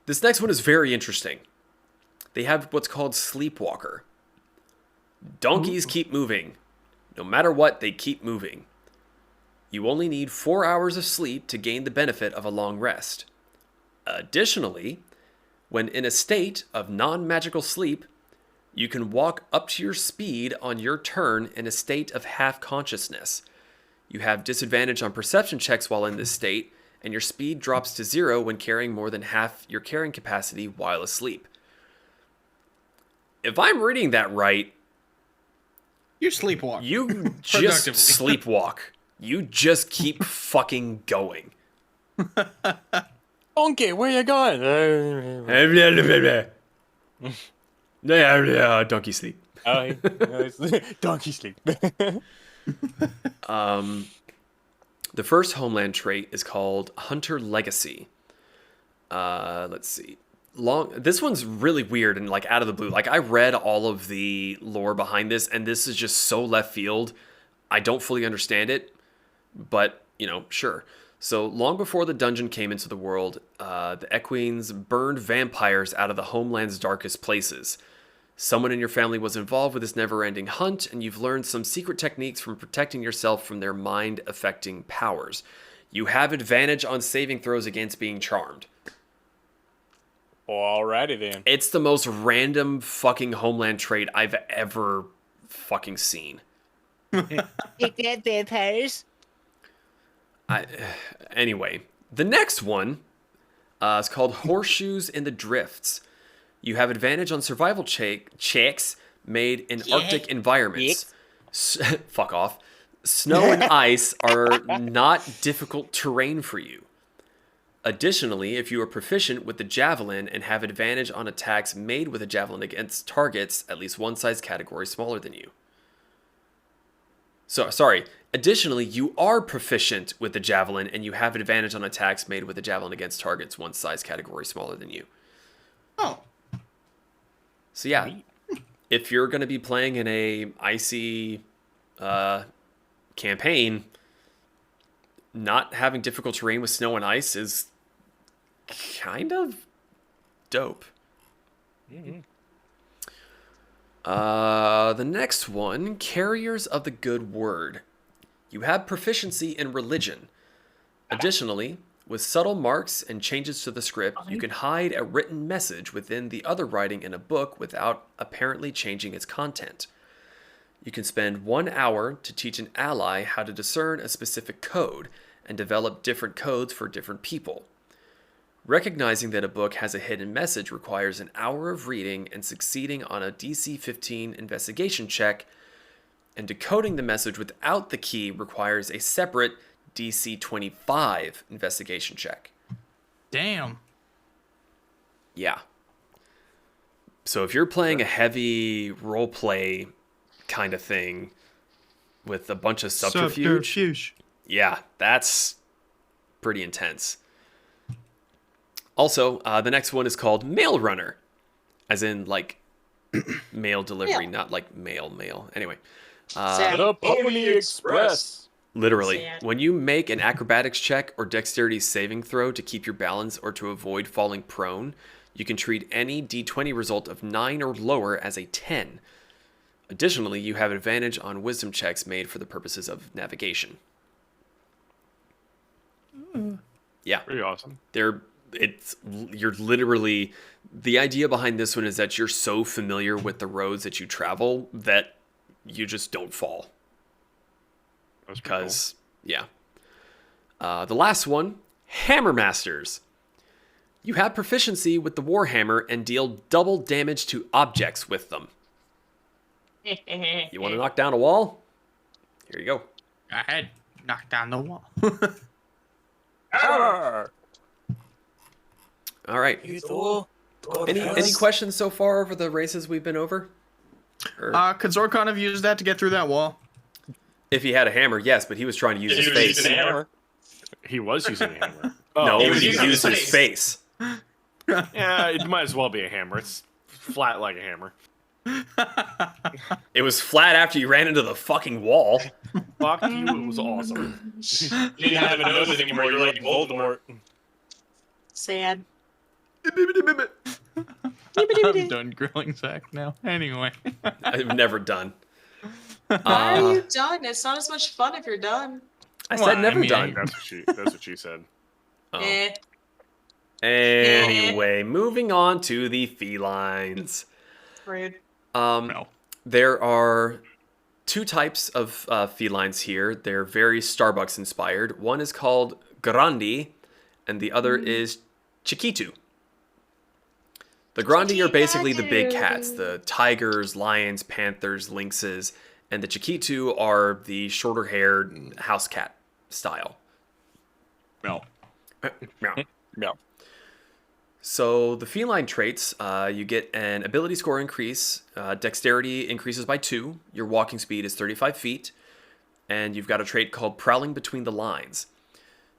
This next one is very interesting. They have what's called Sleepwalker. Donkeys keep moving. No matter what, they keep moving. You only need 4 hours of sleep to gain the benefit of a long rest. Additionally, when in a state of non-magical sleep, you can walk up to your speed on your turn in a state of half-consciousness. You have disadvantage on perception checks while in this state, and your speed drops to 0 when carrying more than half your carrying capacity while asleep. If I'm reading that right, You sleepwalk. you just sleepwalk. You just keep fucking going. Donkey, where you going? Donkey sleep. Donkey sleep. The first homeland trait is called Hunter Legacy. Let's see. This one's really weird and like out of the blue. Like I read all of the lore behind this, and this is just so left field. I don't fully understand it, but sure. So long before the dungeon came into the world, the Equines burned vampires out of the homeland's darkest places. Someone in your family was involved with this never-ending hunt, and you've learned some secret techniques from protecting yourself from their mind-affecting powers. You have advantage on saving throws against being charmed. Alrighty then. It's the most random fucking homeland trait I've ever fucking seen. Take that, vampires. Anyway, the next one is called Horseshoes in the Drifts. You have advantage on survival checks made in Arctic environments. Fuck off. Snow and ice are not difficult terrain for you. Additionally, if you are proficient with the javelin and have advantage on attacks made with a javelin against targets at least one size category smaller than you. So, sorry. Additionally, you are proficient with the javelin and you have advantage on attacks made with a javelin against targets one size category smaller than you. Oh. So yeah, if you're going to be playing in a icy campaign, not having difficult terrain with snow and ice is kind of dope. Mm-hmm. The next one, Carriers of the Good Word. You have proficiency in religion. Additionally, with subtle marks and changes to the script, you can hide a written message within the other writing in a book without apparently changing its content. You can spend 1 hour to teach an ally how to discern a specific code and develop different codes for different people. Recognizing that a book has a hidden message requires an hour of reading and succeeding on a DC 15 investigation check, and decoding the message without the key requires a separate DC 25 investigation check. Damn. Yeah. So if you're playing a heavy roleplay kind of thing with a bunch of subterfuge, yeah, that's pretty intense. Also, the next one is called Mail Runner, as in like mail delivery, not like mail. Anyway, The Pony Express. literally, Sad. when you make an acrobatics check or dexterity saving throw to keep your balance or to avoid falling prone, you can treat any d20 result of 9 or lower as a 10. Additionally, you have advantage on wisdom checks made for the purposes of navigation. Yeah, Pretty awesome. you're literally, the idea behind this one is that you're so familiar with the roads that you travel that you just don't fall. That's pretty Because, yeah. The last one, Hammer Masters. You have proficiency with the Warhammer and deal double damage to objects with them. You want to knock down a wall? Here you go. Go ahead. Knock down the wall. Arr! All right. Any questions so far over the races we've been over? Or, Could Zorkon have used that to get through that wall? if he had a hammer, yes, but he was trying to use his He was face. using a hammer. He was using a hammer. No, he he was using used his his face. Yeah, it might as well be a hammer. It's flat like a hammer. It was flat after you ran into the fucking wall. Fuck you, it was awesome. You didn't have a nose anymore. You're like Voldemort. Sad. I'm done grilling Zach now. Anyway. I'm never done. Why are you done? It's not as much fun if you're done. I Well, said I never mean, done. That's what she said. Oh. Eh. Anyway, moving on to the felines. Rude. No. There are two types of felines here. They're very Starbucks inspired. One is called Grandi, and the other is Chiquitu. The Grandi are basically the big cats, the tigers, lions, panthers, lynxes, and the Chiquitu are the shorter-haired house cat style. No. Meow. No. So the feline traits, you get an ability score increase, dexterity increases by 2, your walking speed is 35 feet, and you've got a trait called Prowling Between the Lines.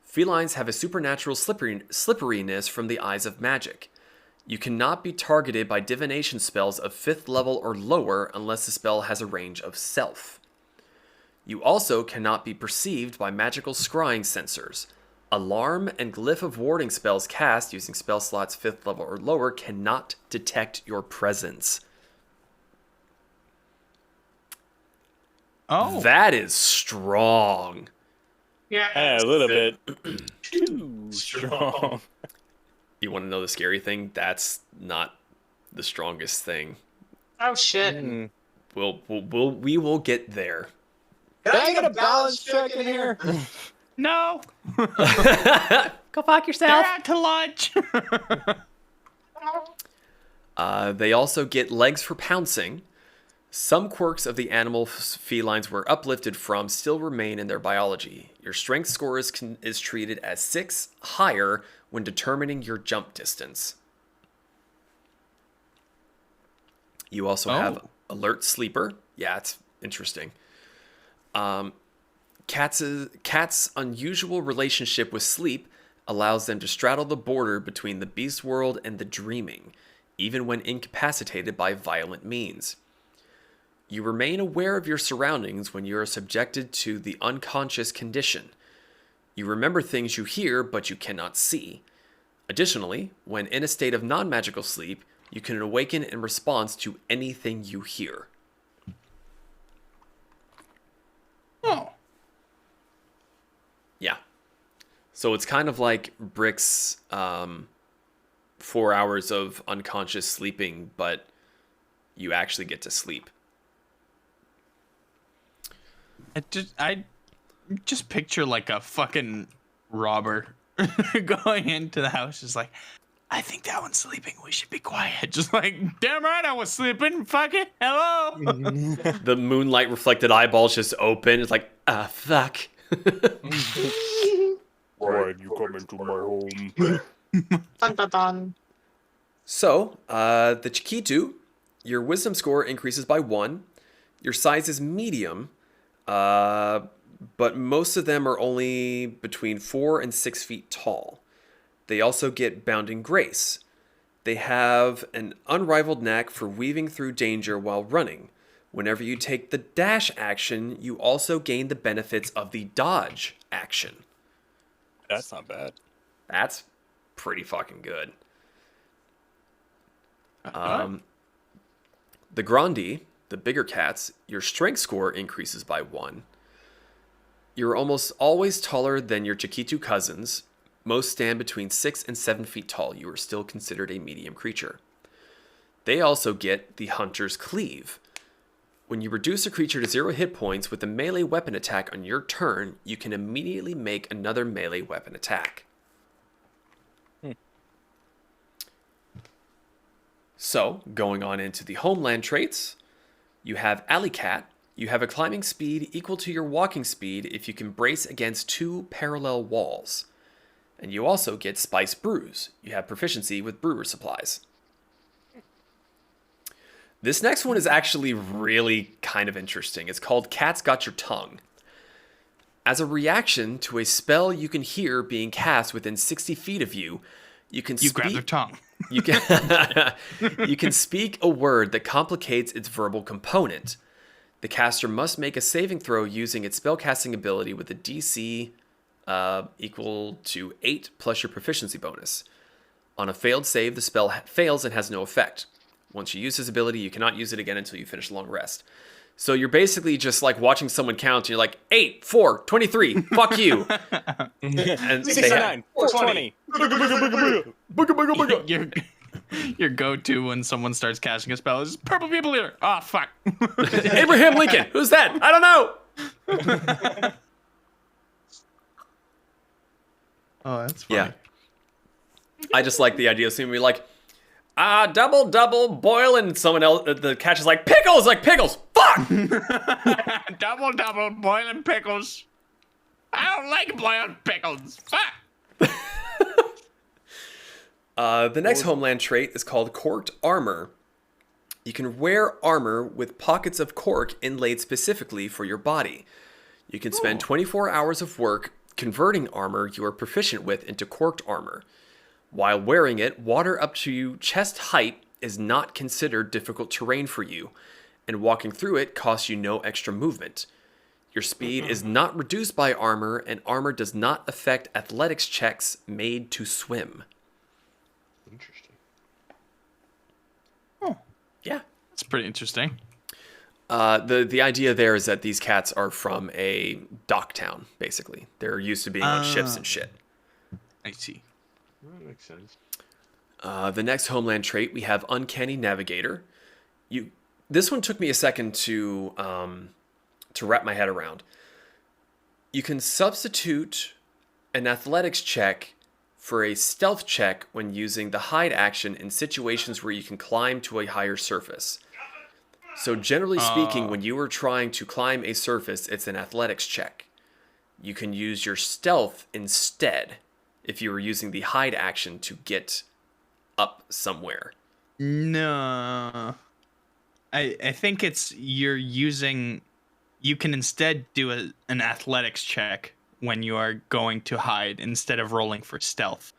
Felines have a supernatural slipperiness from the eyes of magic. You cannot be targeted by divination spells of 5th level or lower unless the spell has a range of self. You also cannot be perceived by magical scrying sensors. Alarm and Glyph of Warding spells cast using spell slots 5th level or lower cannot detect your presence. Oh. That is strong. Yeah. A little bit too strong. You want to know the scary thing? That's not the strongest thing. Oh shit. We will get there. Can I get a balance check in here? No, Go fuck they're yourself. out to lunch. They also get legs for pouncing. Some quirks of the animal felines were uplifted from still remain in their biology. Your strength score is treated as 6 higher when determining your jump distance. You also have alert sleeper. Yeah, it's interesting. Cats' unusual relationship with sleep allows them to straddle the border between the beast world and the dreaming, even when incapacitated by violent means. You remain aware of your surroundings when you are subjected to the unconscious condition. You remember things you hear, but you cannot see. Additionally, when in a state of non-magical sleep, you can awaken in response to anything you hear. Oh. Yeah. So it's kind of like Brick's 4 hours of unconscious sleeping, but you actually get to sleep. I just picture like a fucking robber going into the house, just like, I think that one's sleeping. We should be quiet. Just like, damn right, I was sleeping. Fuck it. Hello. The moonlight reflected eyeballs just open. It's like, fuck. Why you come into my home? Dun, dun, dun. So, the Chiquitu, your wisdom score increases by 1. Your size is medium, but most of them are only between 4 and 6 feet tall. They also get bounding grace. They have an unrivaled knack for weaving through danger while running. Whenever you take the dash action, you also gain the benefits of the dodge action. That's not bad. That's pretty fucking good. The Grandi, the bigger cats, your strength score increases by 1. You're almost always taller than your Chiquitu cousins. Most stand between 6 and 7 feet tall. You are still considered a medium creature. They also get the Hunter's Cleave. When you reduce a creature to 0 hit points with a melee weapon attack on your turn, you can immediately make another melee weapon attack. So, going on into the homeland traits, you have Alley Cat. You have a climbing speed equal to your walking speed if you can brace against 2 parallel walls. And you also get Spice Brews. You have proficiency with brewer supplies. This next one is actually really kind of interesting. It's called Cat's Got Your Tongue. As a reaction to a spell you can hear being cast within 60 feet of you, you can grab their tongue. You can speak a word that complicates its verbal component. The caster must make a saving throw using its spellcasting ability with a DC equal to 8 plus your proficiency bonus. On a failed save, the spell fails and has no effect. Once you use this ability, you cannot use it again until you finish a long rest. So you're basically just like watching someone count, and you're like, 8, 4, 23, fuck you. And 69, 420. Your go-to when someone starts casting a spell is purple people here. Oh, fuck. Abraham Lincoln, who's that? I don't know. Oh, that's funny. Yeah. I just like the idea of seeing me like, double, boil, and someone else, the catch is like, pickles, fuck! double, boiling pickles. I don't like boiled pickles. Fuck! The next homeland trait is called Corked Armor. You can wear armor with pockets of cork inlaid specifically for your body. You can spend 24 hours of work converting armor you are proficient with into corked armor. While wearing it, water up to chest height is not considered difficult terrain for you, and walking through it costs you no extra movement. Your speed is not reduced by armor, and armor does not affect athletics checks made to swim. Interesting. Yeah. That's pretty interesting. The idea there is that these cats are from a dock town, basically. They're used to being on ships and shit. I see. That makes sense. The next homeland trait, we have Uncanny Navigator. This one took me a second to wrap my head around. You can substitute an athletics check for a stealth check when using the hide action in situations where you can climb to a higher surface. So generally speaking, when you are trying to climb a surface, it's an athletics check. You can use your stealth instead if you were using the hide action to get up somewhere. No. I think it's you can instead do an athletics check when you are going to hide instead of rolling for stealth.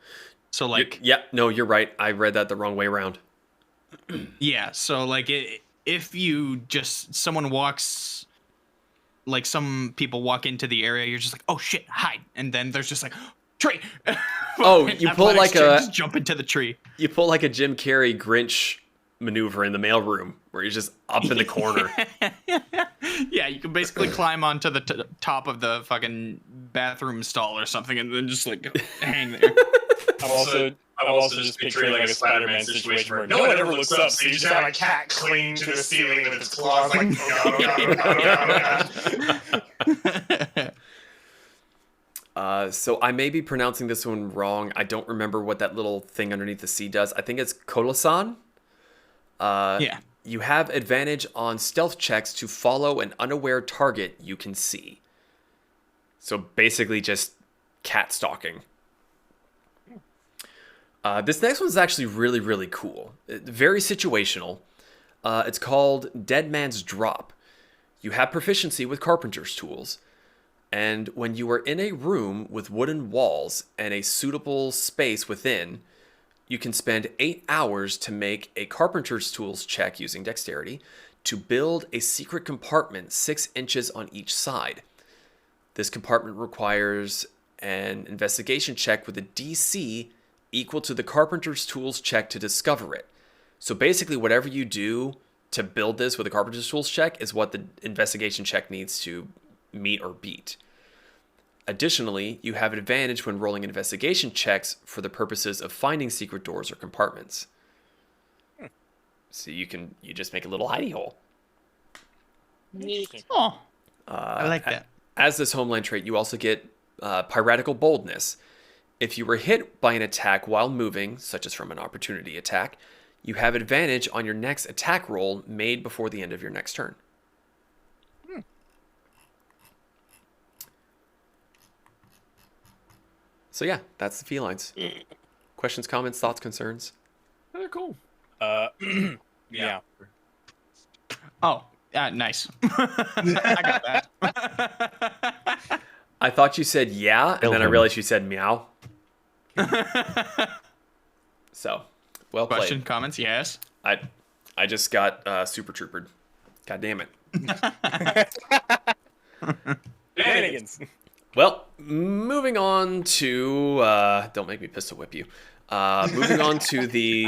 So like no, you're right. I read that the wrong way around. Yeah, so like if you someone walks, like some people walk into the area, you're just like, oh shit, hide, and then there's just like tree. Oh, you pull like just jump into the tree. You pull like a Jim Carrey Grinch maneuver in the mailroom where he's just up in the corner. Yeah, you can basically climb onto the top of the fucking bathroom stall or something, and then just like hang there. I'm also just picturing like a Spider-Man situation where no one ever looks up, so you just have a cat clinging to the ceiling with its claws like, oh god, oh god, oh god. So I may be pronouncing this one wrong. I don't remember what that little thing underneath the C does. I think it's Kolosan. Yeah. You have advantage on stealth checks to follow an unaware target you can see. So basically just cat stalking. This next one's actually really, really cool. Very situational. It's called Dead Man's Drop. You have proficiency with carpenter's tools. And when you are in a room with wooden walls and a suitable space within, you can spend 8 hours to make a carpenter's tools check using dexterity to build a secret compartment 6 inches on each side. This compartment requires an investigation check with a DC equal to the carpenter's tools check to discover it. So basically whatever you do to build this with a carpenter's tools check is what the investigation check needs to meet or beat. Additionally, you have advantage when rolling investigation checks for the purposes of finding secret doors or compartments. So you just make a little hidey hole. Neat. Oh, I like that. As this homeland trait, you also get piratical boldness. If you were hit by an attack while moving, such as from an opportunity attack, you have advantage on your next attack roll made before the end of your next turn. So yeah, that's the felines. Questions, comments, thoughts, concerns? They're cool. Yeah. Oh, nice. I got that. I thought you said yeah, and then I realized you said meow. So, well played. Question, comments, yes. I just got super troopered. God damn it. Shenanigans. Well, moving on to don't make me pistol whip you. Moving on to the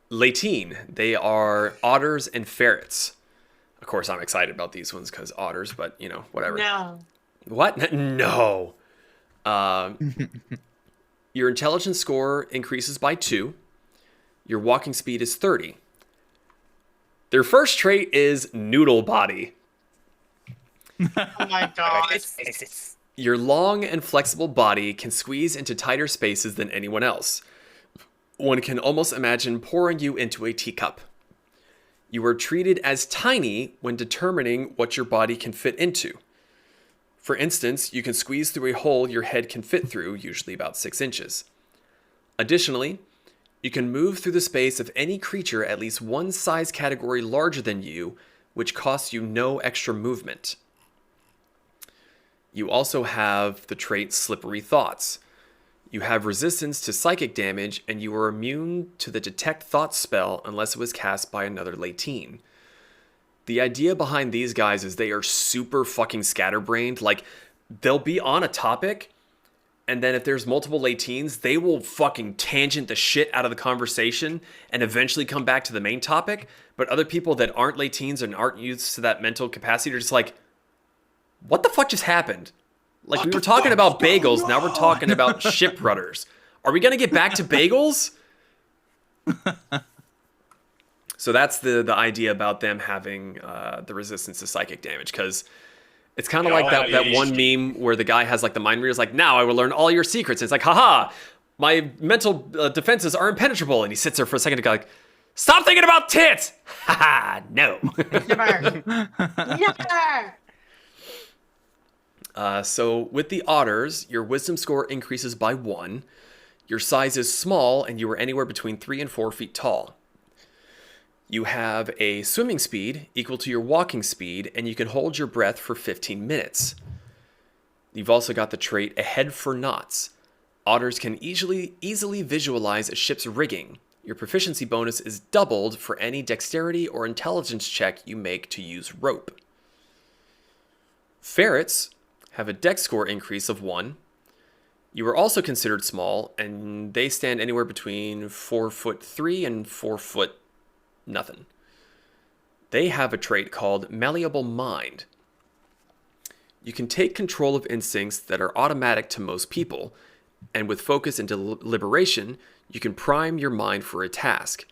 Latine. They are otters and ferrets. Of course, I'm excited about these ones because otters, but you know, whatever. No. What? No. Your intelligence score increases by 2. Your walking speed is 30. Their first trait is noodle body. Oh my god. Your long and flexible body can squeeze into tighter spaces than anyone else. One can almost imagine pouring you into a teacup. You are treated as tiny when determining what your body can fit into. For instance, you can squeeze through a hole your head can fit through, usually about 6 inches. Additionally, you can move through the space of any creature at least one size category larger than you, which costs you no extra movement. You also have the trait Slippery Thoughts. You have resistance to psychic damage, and you are immune to the Detect Thoughts spell unless it was cast by another Latine. The idea behind these guys is they are super fucking scatterbrained. Like, they'll be on a topic, And then if there's multiple lateens, they will fucking tangent the shit out of the conversation and eventually come back to the main topic. But other people that aren't lateens and aren't used to that mental capacity are just like, what the fuck just happened? Like, we were talking about bagels, now we're talking about ship rudders. Are we going to get back to bagels? So that's the idea about them having the resistance to psychic damage, because it's kind of like that one meme where the guy has like the mind reader is like, now I will learn all your secrets. And it's like, haha, my mental defenses are impenetrable. And he sits there for a second to go like, stop thinking about tits. Haha, no. So with the otters, your wisdom score increases by 1. Your size is small and you are anywhere between 3 and 4 feet tall. You have a swimming speed equal to your walking speed, and you can hold your breath for 15 minutes. You've also got the trait a head for knots. Otters can easily visualize a ship's rigging. Your proficiency bonus is doubled for any dexterity or intelligence check you make to use rope. Ferrets have a dex score increase of 1. You are also considered small, and they stand anywhere between 4'3" and 4 foot nothing. They have a trait called malleable mind. You can take control of instincts that are automatic to most people, and with focus and deliberation, you can prime your mind for a task.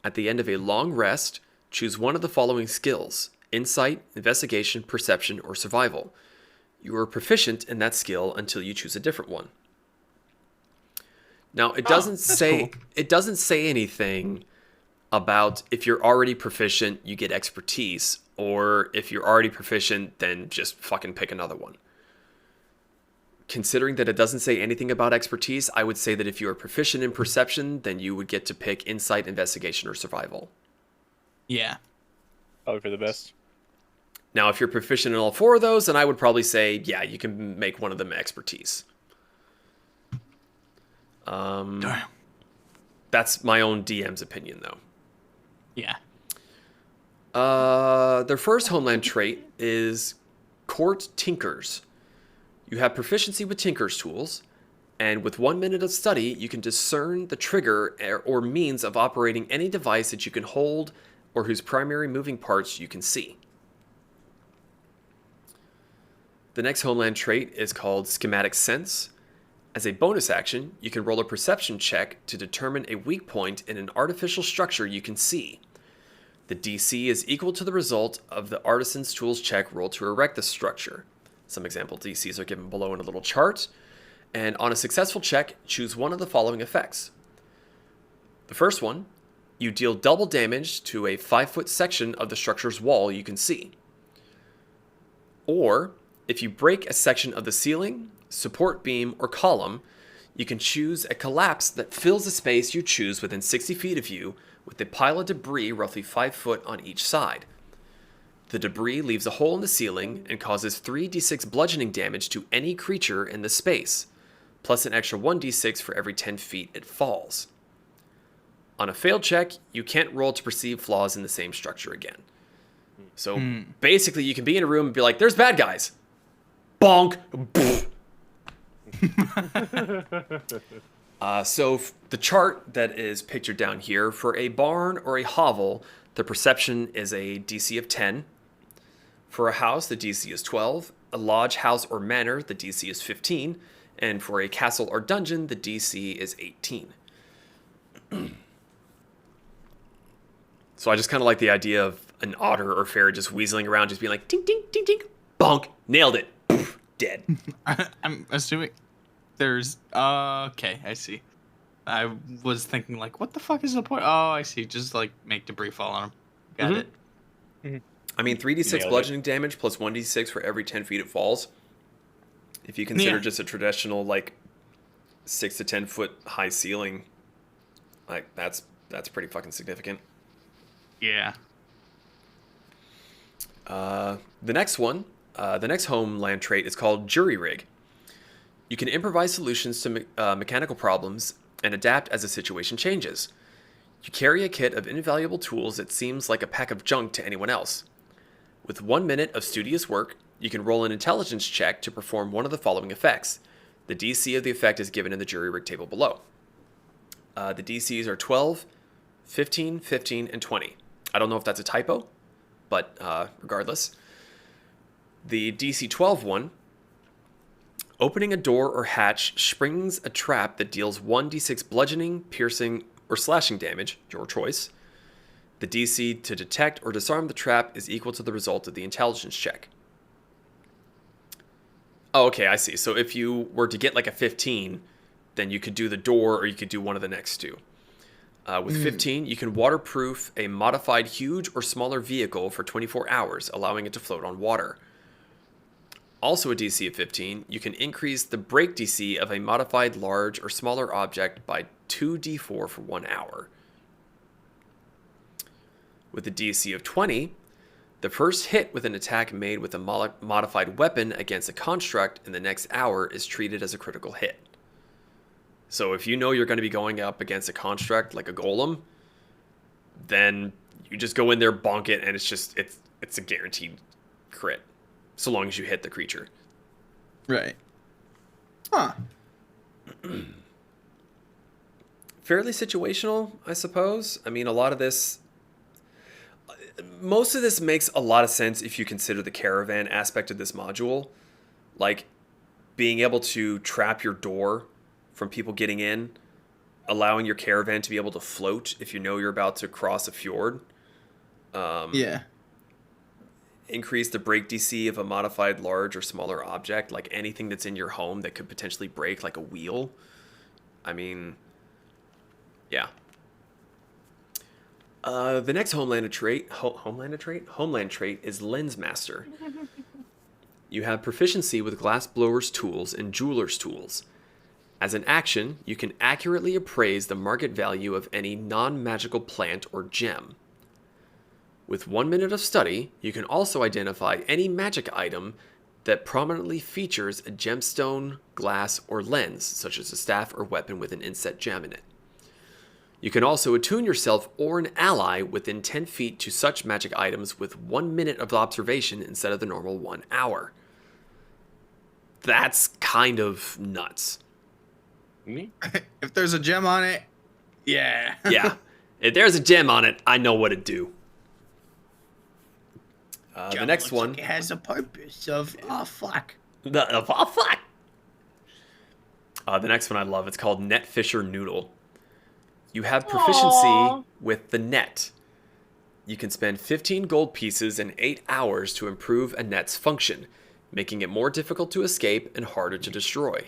At the end of a long rest, choose one of the following skills: insight, investigation, perception, or survival. You are proficient in that skill until you choose a different one. Now, it doesn't say anything about if you're already proficient, you get expertise, or if you're already proficient, then just fucking pick another one. Considering that it doesn't say anything about expertise, I would say that if you are proficient in perception, then you would get to pick insight, investigation, or survival. Yeah. Probably for the best. Now, if you're proficient in all 4 of those, then I would probably say, yeah, you can make one of them expertise. Damn. That's my own DM's opinion, though. Yeah. Their first homeland trait is Court Tinkers. You have proficiency with Tinker's tools, and with 1 minute of study, you can discern the trigger or means of operating any device that you can hold or whose primary moving parts you can see. The next homeland trait is called Schematic Sense. As a bonus action, you can roll a perception check to determine a weak point in an artificial structure you can see. The DC is equal to the result of the artisan's tools check rolled to erect the structure. Some example DCs are given below in a little chart. And on a successful check, choose one of the following effects. The first one, you deal double damage to a 5-foot section of the structure's wall you can see. Or, if you break a section of the ceiling, support beam, or column, you can choose a collapse that fills the space you choose within 60 feet of you with a pile of debris roughly 5 foot on each side. The debris leaves a hole in the ceiling and causes 3d6 bludgeoning damage to any creature in the space, plus an extra 1d6 for every 10 feet it falls. On a failed check, you can't roll to perceive flaws in the same structure again. So basically, you can be in a room and be like, there's bad guys. Bonk! So the chart that is pictured down here, for a barn or a hovel, the perception is a DC of 10. For a house, the DC is 12. A lodge, house, or manor, the DC is 15. And for a castle or dungeon, the DC is 18. So I just kind of like the idea of an otter or ferret just weaseling around, just being like, tink, tink, tink, tink, bonk, nailed it, poof, dead. I'm assuming there's... okay, I see. I was thinking, like, what the fuck is the point? Oh, I see. Just, like, make debris fall on him. Got it. Mm-hmm. I mean, 3d6 bludgeoning damage plus 1d6 for every 10 feet it falls. If you consider just a traditional, like, 6 to 10 foot high ceiling, like, that's pretty fucking significant. Yeah. The next one, the next homeland trait is called Jury Rig. You can improvise solutions to mechanical problems and adapt as the situation changes. You carry a kit of invaluable tools that seems like a pack of junk to anyone else. With 1 minute of studious work, you can roll an intelligence check to perform one of the following effects. The DC of the effect is given in the jury rig table below. The DCs are 12, 15, 15, and 20. I don't know if that's a typo, but regardless. The DC 12 one, opening a door or hatch springs a trap that deals 1d6 bludgeoning, piercing, or slashing damage, your choice. The DC to detect or disarm the trap is equal to the result of the intelligence check. Oh, okay, I see. So if you were to get like a 15, then you could do the door or you could do one of the next two. With 15, you can waterproof a modified huge or smaller vehicle for 24 hours, allowing it to float on water. Also a DC of 15, you can increase the break DC of a modified large or smaller object by 2d4 for 1 hour. With a DC of 20, the first hit with an attack made with a modified weapon against a construct in the next hour is treated as a critical hit. So if you know you're going to be going up against a construct like a golem, then you just go in there, bonk it, and it's a guaranteed crit. So long as you hit the creature. Right. Huh. Fairly situational, I suppose. I mean, most of this makes a lot of sense if you consider the caravan aspect of this module. Like, being able to trap your door from people getting in, allowing your caravan to be able to float if you know you're about to cross a fjord. Yeah. Increase the break DC of a modified large or smaller object, like anything that's in your home that could potentially break, like a wheel. I mean, yeah. The next homeland trait is Lens Master. You have proficiency with glass blower's tools and jeweler's tools. As an action, you can accurately appraise the market value of any non-magical plant or gem. With 1 minute of study, you can also identify any magic item that prominently features a gemstone, glass, or lens, such as a staff or weapon with an inset gem in it. You can also attune yourself or an ally within 10 feet to such magic items with 1 minute of observation instead of the normal 1 hour. That's kind of nuts. If there's a gem on it, yeah. Yeah. If there's a gem on it, I know what to do. The next one. Like it has a purpose of, oh, fuck. The next one I love. It's called Net Fisher Noodle. You have proficiency with the net. You can spend 15 gold pieces in 8 hours to improve a net's function, making it more difficult to escape and harder to destroy.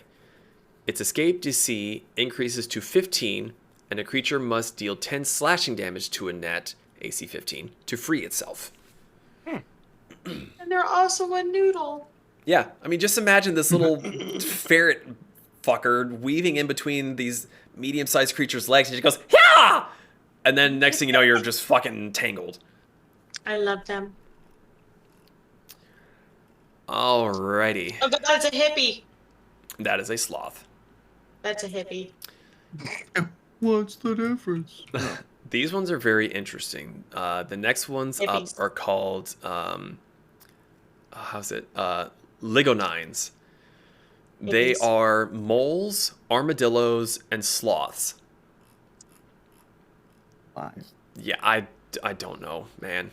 Its escape DC increases to 15, and a creature must deal 10 slashing damage to a net, AC 15, to free itself. And they're also a noodle. Yeah, I mean, just imagine this little ferret fucker weaving in between these medium-sized creature's legs, and she goes, yeah! And then next thing you know, you're just fucking tangled. I love them. Alrighty. Oh, but that's a hippie. That is a sloth. That's a hippie. What's the difference? These ones are very interesting. The next ones Hippies. up are called, Ligonines. They Hippies. are moles, armadillos, and sloths. Why? Yeah, I don't know, man.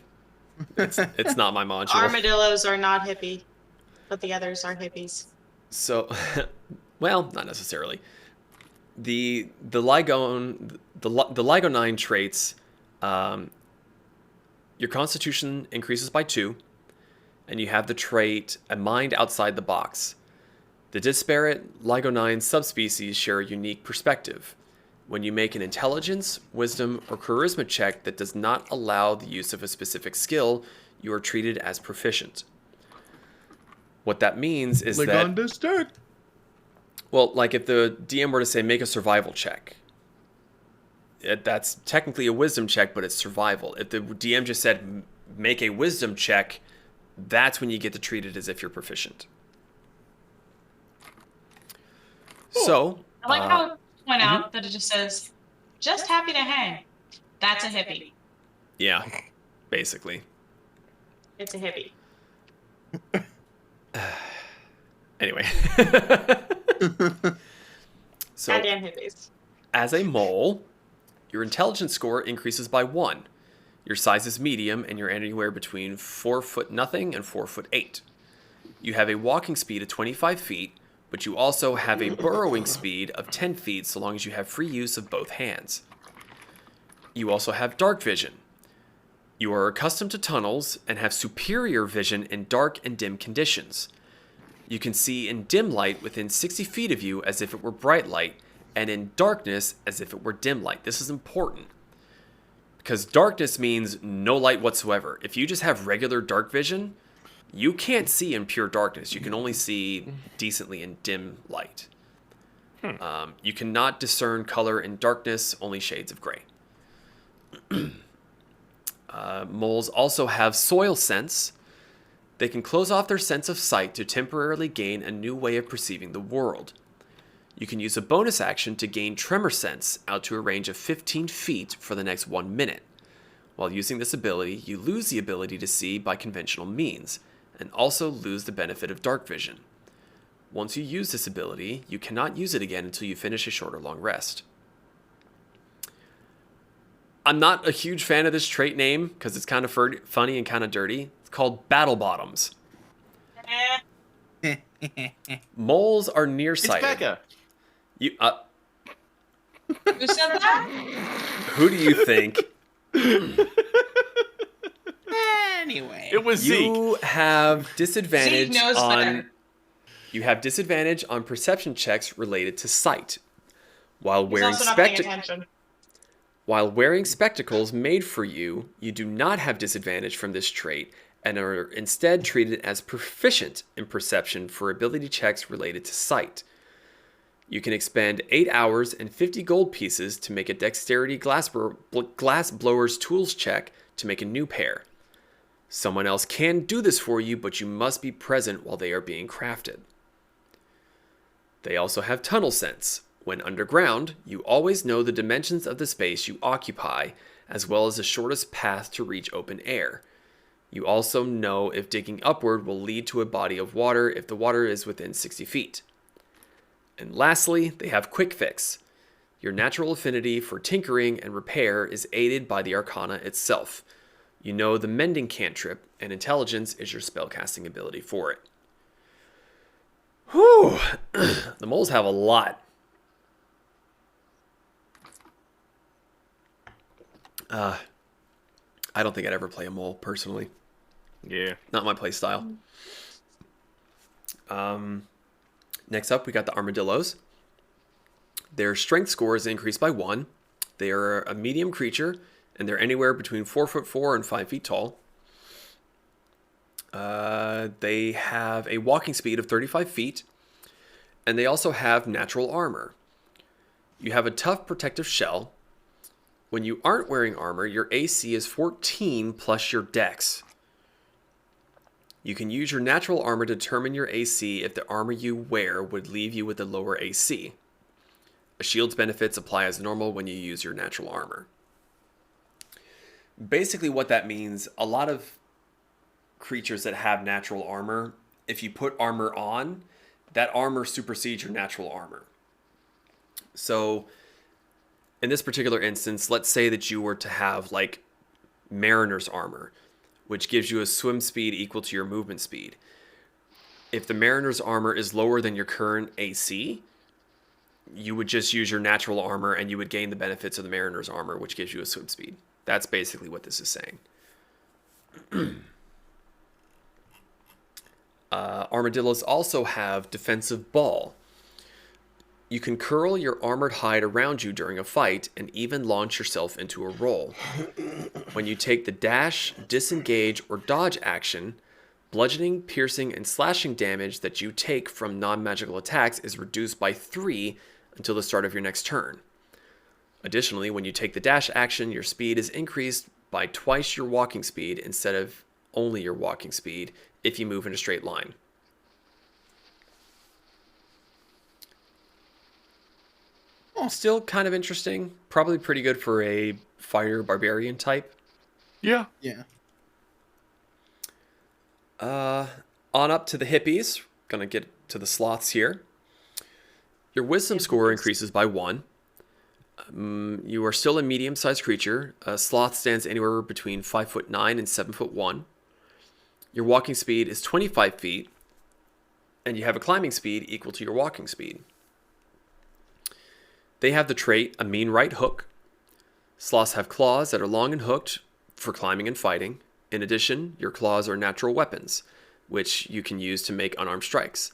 It's not my module. Armadillos are not hippie, but the others are hippies. So, well, not necessarily. The Ligonine traits, your constitution increases by 2, and you have the trait a mind outside the box. The disparate Ligonine subspecies share a unique perspective. When you make an intelligence, wisdom, or charisma check that does not allow the use of a specific skill, you are treated as proficient. What that means is that... Well, like if the DM were to say, make a survival check, that's technically a wisdom check, but it's survival. If the DM just said, make a wisdom check, that's when you get to treat it as if you're proficient. Cool. So... I like how it point out that it just says, just happy to hang. That's a hippie. Yeah, basically. It's a hippie. Anyway. So, Goddamn hippies. as a mole, your intelligence score increases by 1. Your size is medium, and you're anywhere between 4'0" and 4'8". You have a walking speed of 25 feet, but you also have a burrowing speed of 10 feet so long as you have free use of both hands. You also have dark vision. You are accustomed to tunnels and have superior vision in dark and dim conditions. You can see in dim light within 60 feet of you as if it were bright light, and in darkness as if it were dim light. This is important, because darkness means no light whatsoever. If you just have regular dark vision, you can't see in pure darkness. You can only see decently in dim light. You cannot discern color in darkness, only shades of gray. Moles also have soil sense. They can close off their sense of sight to temporarily gain a new way of perceiving the world. You can use a bonus action to gain tremor sense out to a range of 15 feet for the next 1 minute. While using this ability, you lose the ability to see by conventional means, and also lose the benefit of dark vision. Once you use this ability, you cannot use it again until you finish a short or long rest. I'm not a huge fan of this trait name because it's kind of funny and kind of dirty. It's called Battle Bottoms. Moles are It's nearsighted. Becca. You, Who said that? who do you think? Anyway. It was Zeke. You have disadvantage Zeke knows on. better. You have disadvantage on perception checks related to sight, while He's wearing also not paying attention. While wearing spectacles made for you, you do not have disadvantage from this trait and are instead treated as proficient in perception for ability checks related to sight. You can expend 8 hours and 50 gold pieces to make a dexterity glass blower's tools check to make a new pair. Someone else can do this for you, but you must be present while they are being crafted. They also have tunnel sense. When underground, you always know the dimensions of the space you occupy, as well as the shortest path to reach open air. You also know if digging upward will lead to a body of water if the water is within 60 feet. And lastly, they have quick fix. Your natural affinity for tinkering and repair is aided by the arcana itself. You know the mending cantrip, and intelligence is your spellcasting ability for it. Whew! The moles have a lot. I don't think I'd ever play a mole, personally. Yeah. Not my play style. Next up, we got the armadillos. Their strength score is increased by 1. They are a medium creature, and they're anywhere between 4'4" and 5 feet tall. They have a walking speed of 35 feet, and they also have natural armor. You have a tough protective shell. When you aren't wearing armor, your AC is 14 plus your dex. You can use your natural armor to determine your AC if the armor you wear would leave you with a lower AC. A shield's benefits apply as normal when you use your natural armor. Basically what that means, a lot of creatures that have natural armor, if you put armor on, that armor supersedes your natural armor. So in this particular instance, let's say that you were to have like Mariner's armor, which gives you a swim speed equal to your movement speed. If the Mariner's armor is lower than your current AC, you would just use your natural armor and you would gain the benefits of the Mariner's armor, which gives you a swim speed. That's basically what this is saying. Armadillos also have defensive ball. You can curl your armored hide around you during a fight and even launch yourself into a roll. When you take the dash, disengage, or dodge action, bludgeoning, piercing, and slashing damage that you take from non-magical attacks is reduced by 3 until the start of your next turn. Additionally, when you take the dash action, your speed is increased by twice your walking speed instead of only your walking speed if you move in a straight line. Still kind of interesting. Probably pretty good for a fighter barbarian type. Yeah. Yeah. On up to the hippies. Gonna get to the sloths here. Your wisdom score increases by 1. You are still a medium-sized creature. A sloth stands anywhere between 5'9" and 7'1". Your walking speed is 25 feet, and you have a climbing speed equal to your walking speed. They have the trait a mean right hook. Sloths have claws that are long and hooked for climbing and fighting. In addition, your claws are natural weapons, which you can use to make unarmed strikes.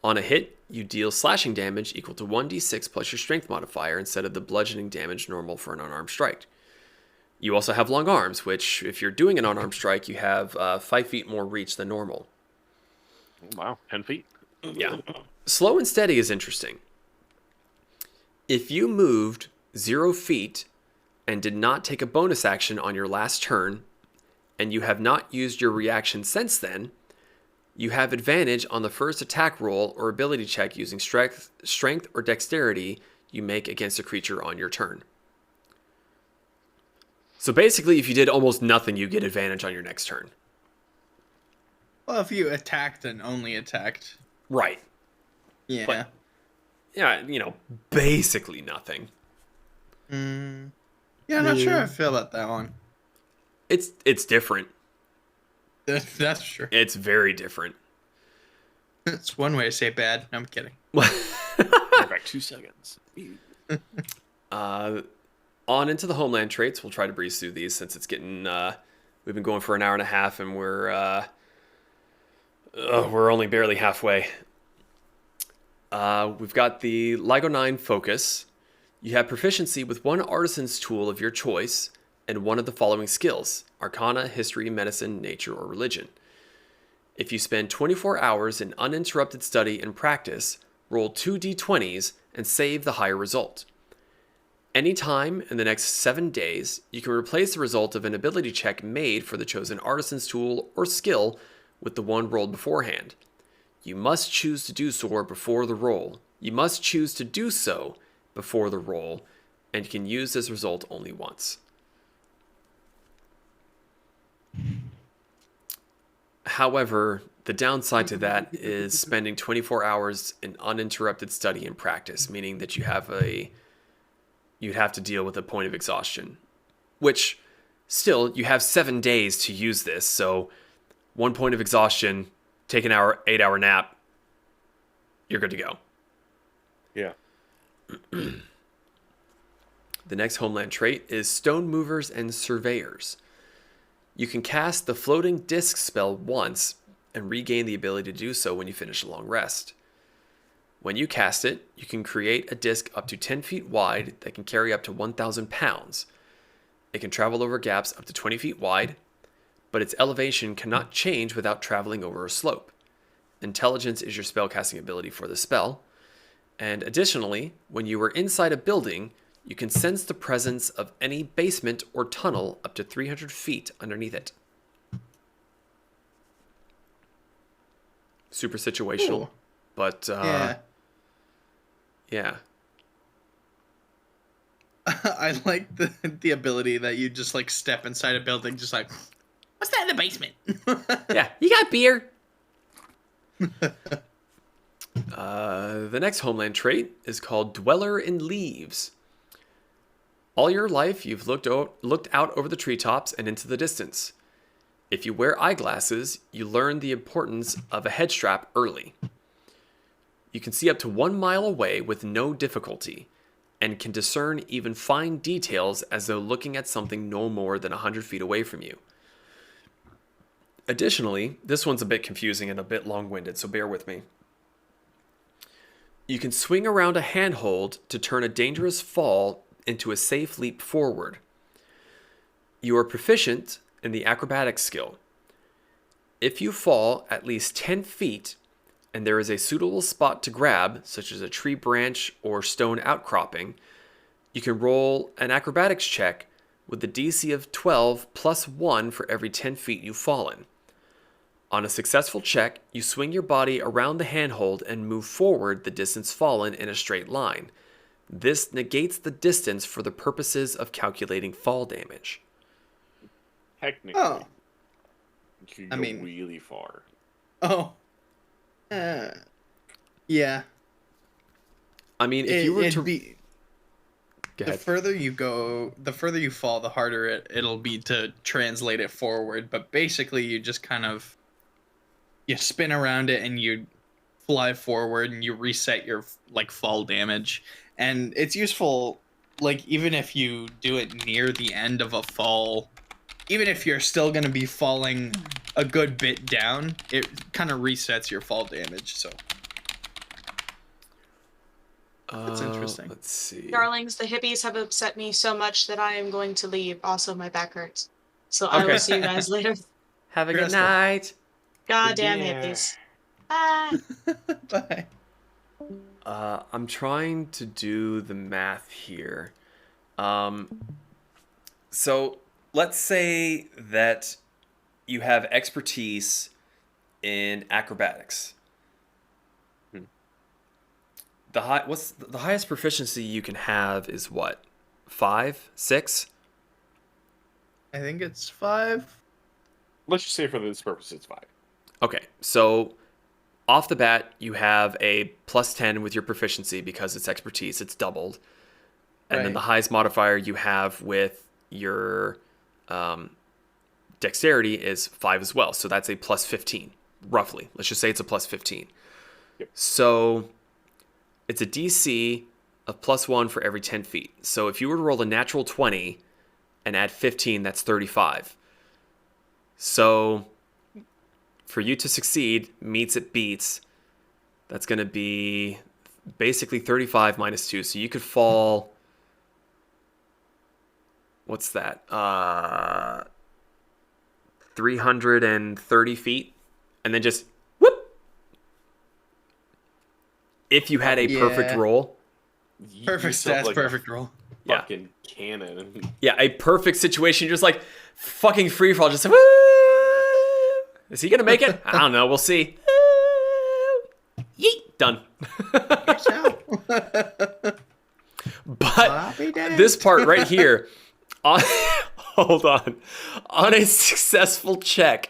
On a hit, you deal slashing damage equal to 1d6 plus your strength modifier instead of the bludgeoning damage normal for an unarmed strike. You also have long arms, which, if you're doing an unarmed strike, you have 5 feet more reach than normal. Wow, 10 feet? Yeah. Slow and steady is interesting. If you moved 0 feet and did not take a bonus action on your last turn, and you have not used your reaction since then, you have advantage on the first attack roll or ability check using strength or dexterity you make against a creature on your turn. So basically, if you did almost nothing, you get advantage on your next turn. Well, if you attacked and only attacked. Right. Yeah. But, yeah, basically nothing. Yeah, I'm not sure how I feel about that one. It's different. That's true. It's very different. It's one way to say bad. No, I'm kidding. Back 2 seconds. On into the homeland traits. We'll try to breeze through these since it's getting... we've been going for an hour and a half and we're only barely halfway. We've got the LIGO 9 Focus. You have proficiency with one artisan's tool of your choice and one of the following skills: Arcana, History, Medicine, Nature, or Religion. If you spend 24 hours in uninterrupted study and practice, roll 2 d20s and save the higher result. Anytime in the next 7 days, you can replace the result of an ability check made for the chosen artisan's tool or skill with the one rolled beforehand. You must choose to do so before the roll. And you can use this result only once. However, the downside to that is spending 24 hours in uninterrupted study and practice, meaning that you'd have to deal with a point of exhaustion. Which, still, you have 7 days to use this, so 1 point of exhaustion, take an 8-hour nap, you're good to go. Yeah. The next homeland trait is Stone Movers and Surveyors. You can cast the Floating Disc spell once and regain the ability to do so when you finish a long rest. When you cast it, you can create a disc up to 10 feet wide that can carry up to 1,000 pounds. It can travel over gaps up to 20 feet wide, but its elevation cannot change without traveling over a slope. Intelligence is your spellcasting ability for the spell. And additionally, when you are inside a building, you can sense the presence of any basement or tunnel up to 300 feet underneath it. Super situational. Ooh. But, yeah. I like the ability that you just like step inside a building, just like, what's that in the basement? Yeah, you got beer. The next homeland trait is called Dweller in Leaves. All your life, you've looked out over the treetops and into the distance. If you wear eyeglasses, you learn the importance of a head strap early. You can see up to 1 mile away with no difficulty, and can discern even fine details as though looking at something no more than 100 feet away from you. Additionally, this one's a bit confusing and a bit long-winded, so bear with me. You can swing around a handhold to turn a dangerous fall into a safe leap forward. You are proficient in the acrobatics skill. If you fall at least 10 feet and there is a suitable spot to grab, such as a tree branch or stone outcropping, you can roll an acrobatics check with the DC of 12 plus 1 for every 10 feet you've fallen. On a successful check, you swing your body around the handhold and move forward the distance fallen in a straight line. This negates the distance for the purposes of calculating fall damage. Technically, Oh. you can go really far. Oh. Yeah. I mean, if you were it'd to be go the ahead. further you go, the further you fall, the harder it'll be to translate it forward. But basically, you just kind of you spin around it and you fly forward and you reset your like fall damage. And it's useful, like even if you do it near the end of a fall, even if you're still gonna be falling a good bit down, it kind of resets your fall damage. So that's interesting. Let's see. Darlings, the hippies have upset me so much that I am going to leave. Also, my back hurts. So I will see you guys later. Have a good Crystal. night. Goddamn Yeah. hippies. Bye. Bye. I'm trying to do the math here. So let's say that you have expertise in acrobatics. What's the highest proficiency you can have is what? 5, 6? I think it's 5. Let's just say for this purpose, it's 5. Okay, so off the bat, you have a plus 10 with your proficiency because it's expertise. It's doubled. And then Right. the highest modifier you have with your dexterity is 5 as well. So that's a plus 15, roughly. Let's just say it's a plus 15. Yep. So it's a DC of plus 1 for every 10 feet. So if you were to roll a natural 20 and add 15, that's 35. So for you to succeed, meets it beats, that's going to be basically 35 minus 2. So you could fall, what's that? 330 feet, and then just whoop. If you had a perfect Yeah. roll. Perfect sound stats, like a perfect roll. Yeah. Fucking cannon. Yeah, a perfect situation. You're just like fucking free fall. Just woo! Is he gonna make it? I don't know. We'll see. Yeet. Done. But this part right here, hold on. On a successful check,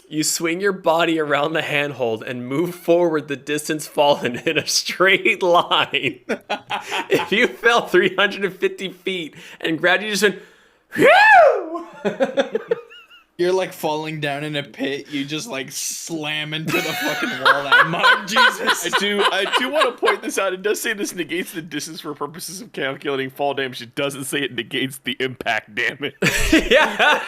you swing your body around the handhold and move forward the distance fallen in a straight line. If you fell 350 feet and gradually just went, whew! You're like falling down in a pit. You just like slam into the fucking wall. That mud, Jesus. I do want to point this out. It does say this negates the distance for purposes of calculating fall damage. It doesn't say it negates the impact damage. Yeah.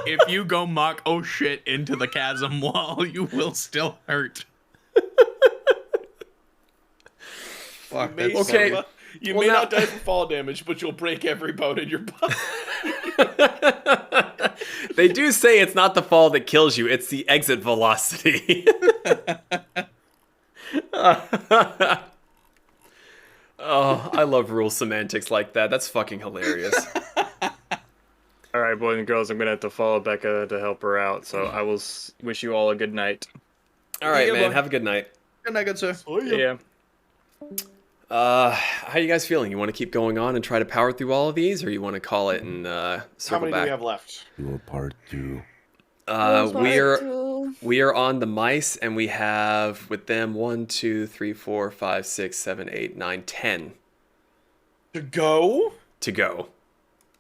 If you go mock oh shit into the chasm wall, you will still hurt. Fuck, that's Okay. funny. You Well, may now- not die from fall damage, but you'll break every bone in your body. They do say it's not the fall that kills you, it's the exit velocity. Oh, I love rule semantics like that. That's fucking hilarious. All right, boys and girls, I'm gonna have to follow Becca to help her out. So I will wish you all a good night. All right, Yeah, man. boy. Have a good night. Good night, good sir. Yeah. How you guys feeling? You want to keep going on and try to power through all of these, or you want to call it and How circle many do we back? have left? Do a part 2. We are on the mice, and we have with them 1, 2, 3, 4, 5, 6, 7, 8, 9, 10 To go? to go.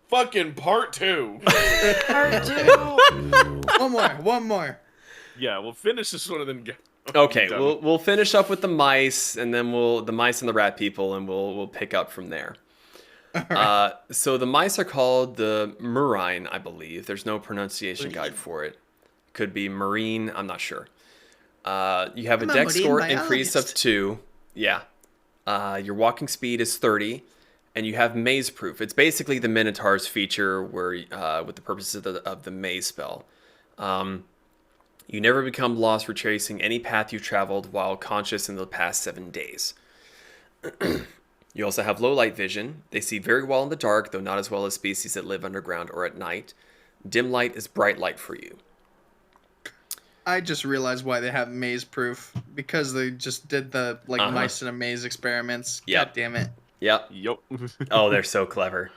Fucking part 2. Part 2. One more. Yeah, we'll finish this one and then go. Okay, Done. we'll finish up with the mice, and then the mice and the rat people, and we'll pick up from there. So the mice are called the Murine, I believe. There's no pronunciation guide for it. Could be marine. I'm not sure. You have a I'm a dex marine score increase of biologist. 2. Yeah. Your walking speed is 30, and you have maze proof. It's basically the Minotaur's feature, where with the purposes of the maze spell. You never become lost retracing any path you've traveled while conscious in the past 7 days. You also have low light vision. They see very well in the dark, though not as well as species that live underground or at night. Dim light is bright light for you. I just realized why they have maze proof because they just did the mice in a maze experiments. Yep. God damn it. Yep. Yup. Oh, they're so clever.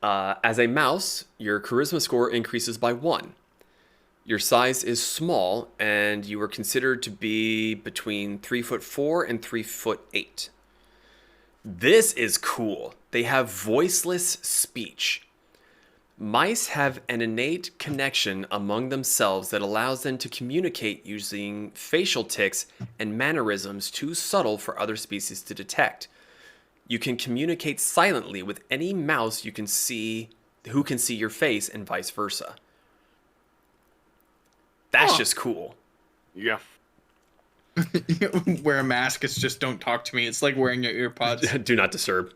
As a mouse, your charisma score increases by 1. Your size is small, and you are considered to be between 3'4" and 3'8". This is cool. They have voiceless speech. Mice have an innate connection among themselves that allows them to communicate using facial tics and mannerisms too subtle for other species to detect. You can communicate silently with any mouse you can see who can see your face, and vice versa. That's just cool. Yeah. Wear a mask. It's just don't talk to me. It's like wearing your earpods. Do not disturb.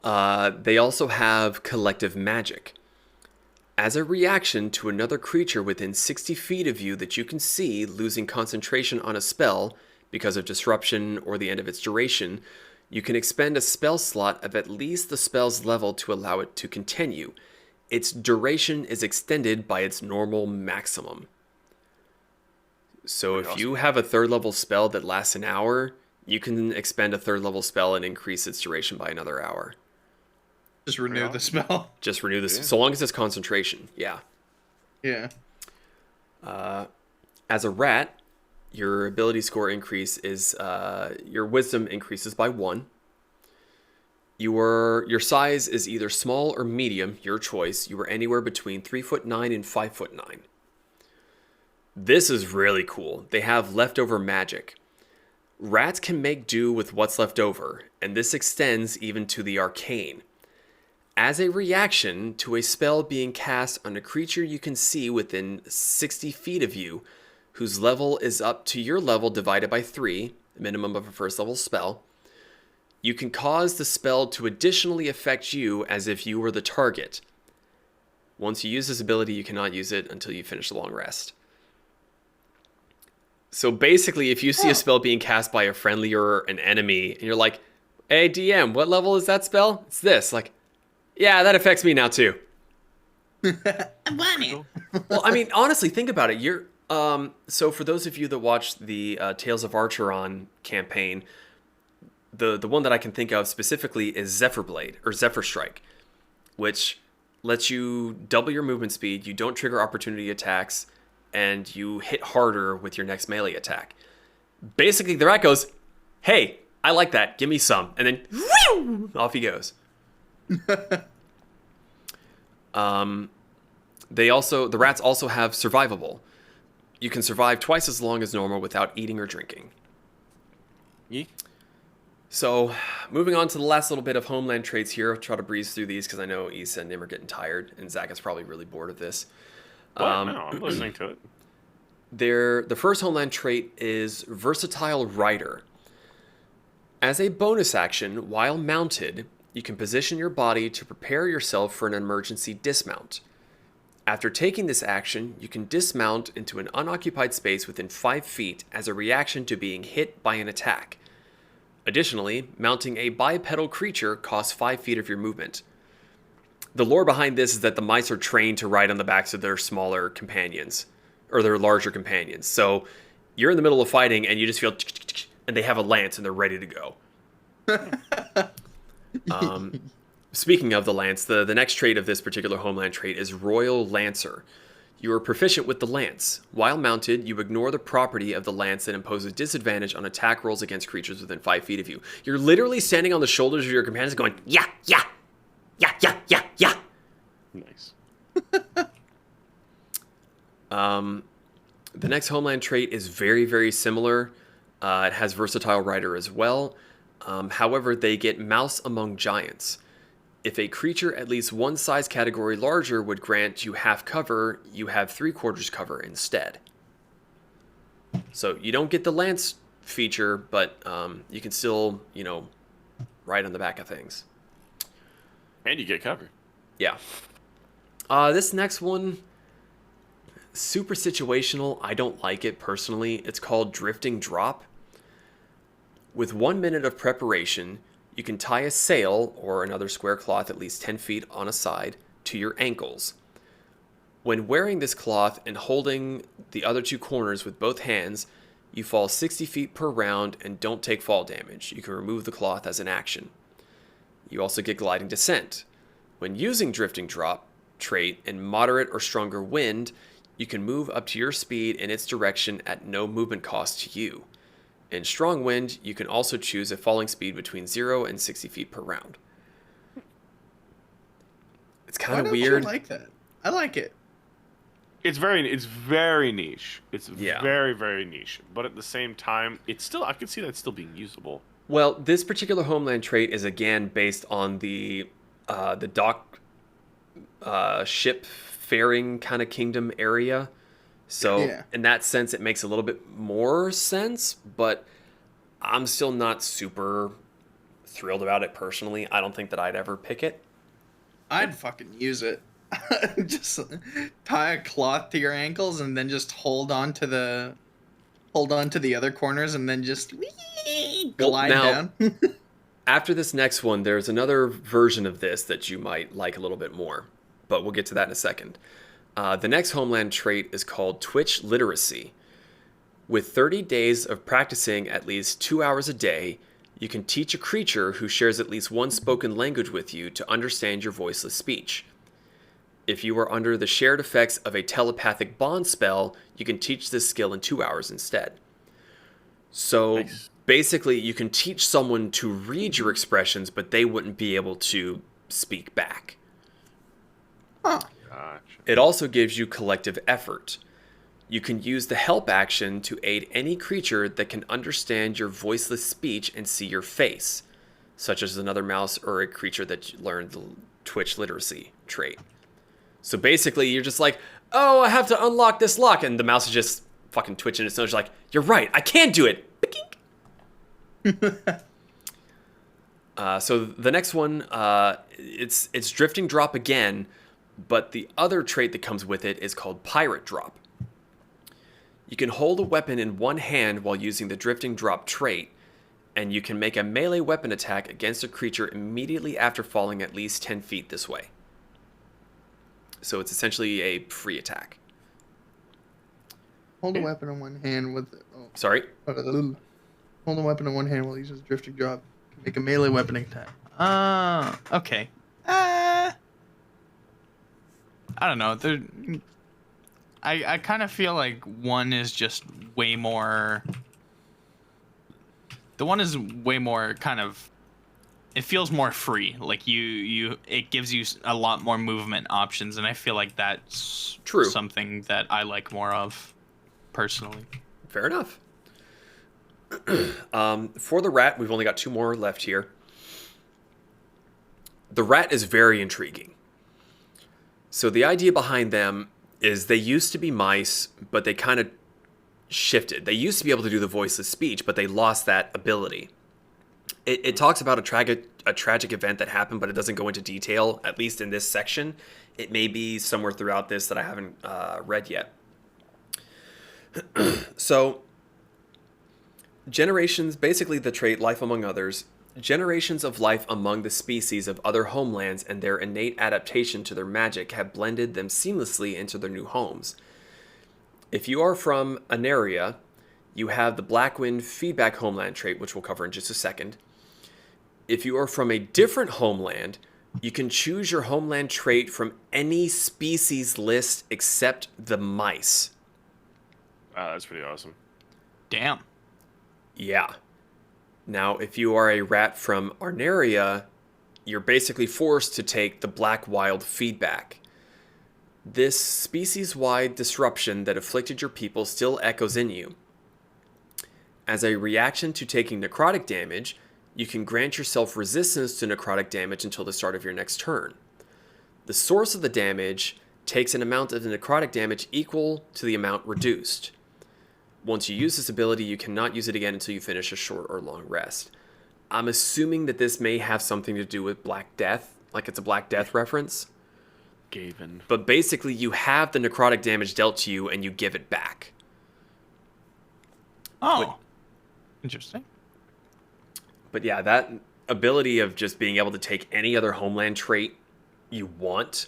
They also have collective magic. As a reaction to another creature within 60 feet of you that you can see losing concentration on a spell because of disruption or the end of its duration, you can expend a spell slot of at least the spell's level to allow it to continue. Its duration is extended by its normal maximum. So if you have a 3rd level spell that lasts an hour, you can expend a 3rd level spell and increase its duration by another hour. Just renew the spell. Just renew this, so long as it's concentration. Yeah. Yeah. As a rat, your ability score increase is your wisdom increases by 1. Your size is either small or medium, your choice. You are anywhere between 3'9" and 5'9". This is really cool. They have leftover magic. Rats can make do with what's left over, and this extends even to the arcane. As a reaction to a spell being cast on a creature you can see within 60 feet of you, whose level is up to your level divided by 3, minimum of a 1st level spell, you can cause the spell to additionally affect you as if you were the target. Once you use this ability, you cannot use it until you finish the long rest. So basically, if you see a spell being cast by a friendly or an enemy, and you're like, hey, DM, what level is that spell? It's this. Like, yeah, that affects me now too. I want it. Well, I mean, honestly, think about it. So for those of you that watched the Tales of Archeron campaign, the one that I can think of specifically is Zephyr Blade, or Zephyr Strike, which lets you double your movement speed, you don't trigger opportunity attacks, and you hit harder with your next melee attack. Basically, the rat goes, hey, I like that, give me some, and then whew, off he goes. The rats also have survivable. You can survive twice as long as normal without eating or drinking. Yeah. So, moving on to the last little bit of homeland traits here. I'll try to breeze through these because I know Issa and Nim are getting tired, and Zach is probably really bored of this. No, I'm listening to it. The first homeland trait is Versatile Rider. As a bonus action, while mounted, you can position your body to prepare yourself for an emergency dismount. After taking this action, you can dismount into an unoccupied space within 5 feet as a reaction to being hit by an attack. Additionally, mounting a bipedal creature costs 5 feet of your movement. The lore behind this is that the mice are trained to ride on the backs of their smaller companions, or their larger companions. So you're in the middle of fighting and you just feel, and they have a lance and they're ready to go. Speaking of the lance, the next trait of this particular homeland trait is Royal Lancer. You are proficient with the lance. While mounted, you ignore the property of the lance that imposes disadvantage on attack rolls against creatures within 5 feet of you. You're literally standing on the shoulders of your companions going, yeah, yeah, yeah, yeah, yeah, yeah. Nice. The next homeland trait is very, very similar. It has Versatile Rider as well. However, they get Mouse Among Giants. If a creature at least one size category larger would grant you half cover, you have 3/4 cover instead. So you don't get the lance feature, but you can still, ride on the back of things. And you get covered. Yeah. This next one, super situational. I don't like it personally. It's called Drifting Drop. With 1 minute of preparation, you can tie a sail or another square cloth at least 10 feet on a side to your ankles. When wearing this cloth and holding the other 2 corners with both hands, you fall 60 feet per round and don't take fall damage. You can remove the cloth as an action. You also get Gliding Descent. When using Drifting Drop, trait, in moderate or stronger wind, you can move up to your speed in its direction at no movement cost to you. In strong wind, you can also choose a falling speed between 0 and 60 feet per round. It's kind of weird. You like that? I like it. It's very niche. It's Yeah. very, very niche. But at the same time, it's still, I can see that still being usable. Well, this particular homeland trait is again based on the dock ship faring kind of kingdom area. So in that sense, it makes a little bit more sense, but I'm still not super thrilled about it personally. I don't think that I'd ever pick it. I'd fucking use it. Just tie a cloth to your ankles and then just hold on to the other corners and then just glide down. After this next one, there's another version of this that you might like a little bit more, but we'll get to that in a second. The next homeland trait is called Twitch Literacy. With 30 days of practicing at least 2 hours a day, you can teach a creature who shares at least one spoken language with you to understand your voiceless speech. If you are under the shared effects of a telepathic bond spell, you can teach this skill in 2 hours instead. So basically, you can teach someone to read your expressions, but they wouldn't be able to speak back. Huh. Gotcha. It also gives you collective effort. You can use the help action to aid any creature that can understand your voiceless speech and see your face, such as another mouse or a creature that learned the Twitch Literacy trait. So basically, you're just like, oh, I have to unlock this lock, and the mouse is just fucking twitching its nose. You're like, you're right, I can do it. So the next one, it's Drifting Drop again, but the other trait that comes with it is called Pirate Drop. You can hold a weapon in one hand while using the Drifting Drop trait, and you can make a melee weapon attack against a creature immediately after falling at least 10 feet this way. So it's essentially a free attack. Hold a weapon in one hand with... Sorry? Hold a weapon in one hand while he uses Drifting Drop. Make a melee weapon attack. Okay. I don't know. I kind of feel like one is just way more... The one is way more kind of... It feels more free. Like it gives you a lot more movement options, and I feel like that's true. Something that I like more of, personally. Fair enough. For the rat, we've only got 2 more left here. The rat is very intriguing. So the idea behind them is they used to be mice, but they kind of shifted. They used to be able to do the voiceless speech, but they lost that ability. It talks about a tragic event that happened, but it doesn't go into detail, at least in this section. It may be somewhere throughout this that I haven't read yet. So, generations, basically the trait Life Among Others, generations of life among the species of other homelands and their innate adaptation to their magic have blended them seamlessly into their new homes. If you are from an area, you have the Blackwind feedback homeland trait, which we'll cover in just a second. If you are from a different homeland, you can choose your homeland trait from any species list except the mice. Wow, that's pretty awesome. Damn. Yeah. Now, if you are a rat from Arnaria, you're basically forced to take the Black Wild feedback. This species-wide disruption that afflicted your people still echoes in you. As a reaction to taking necrotic damage, you can grant yourself resistance to necrotic damage until the start of your next turn. The source of the damage takes an amount of the necrotic damage equal to the amount reduced. Once you use this ability, you cannot use it again until you finish a short or long rest. I'm assuming that this may have something to do with Black Death, like it's a Black Death reference. Gaven. But basically, you have the necrotic damage dealt to you, and you give it back. Oh. Interesting. But yeah, that ability of just being able to take any other homeland trait you want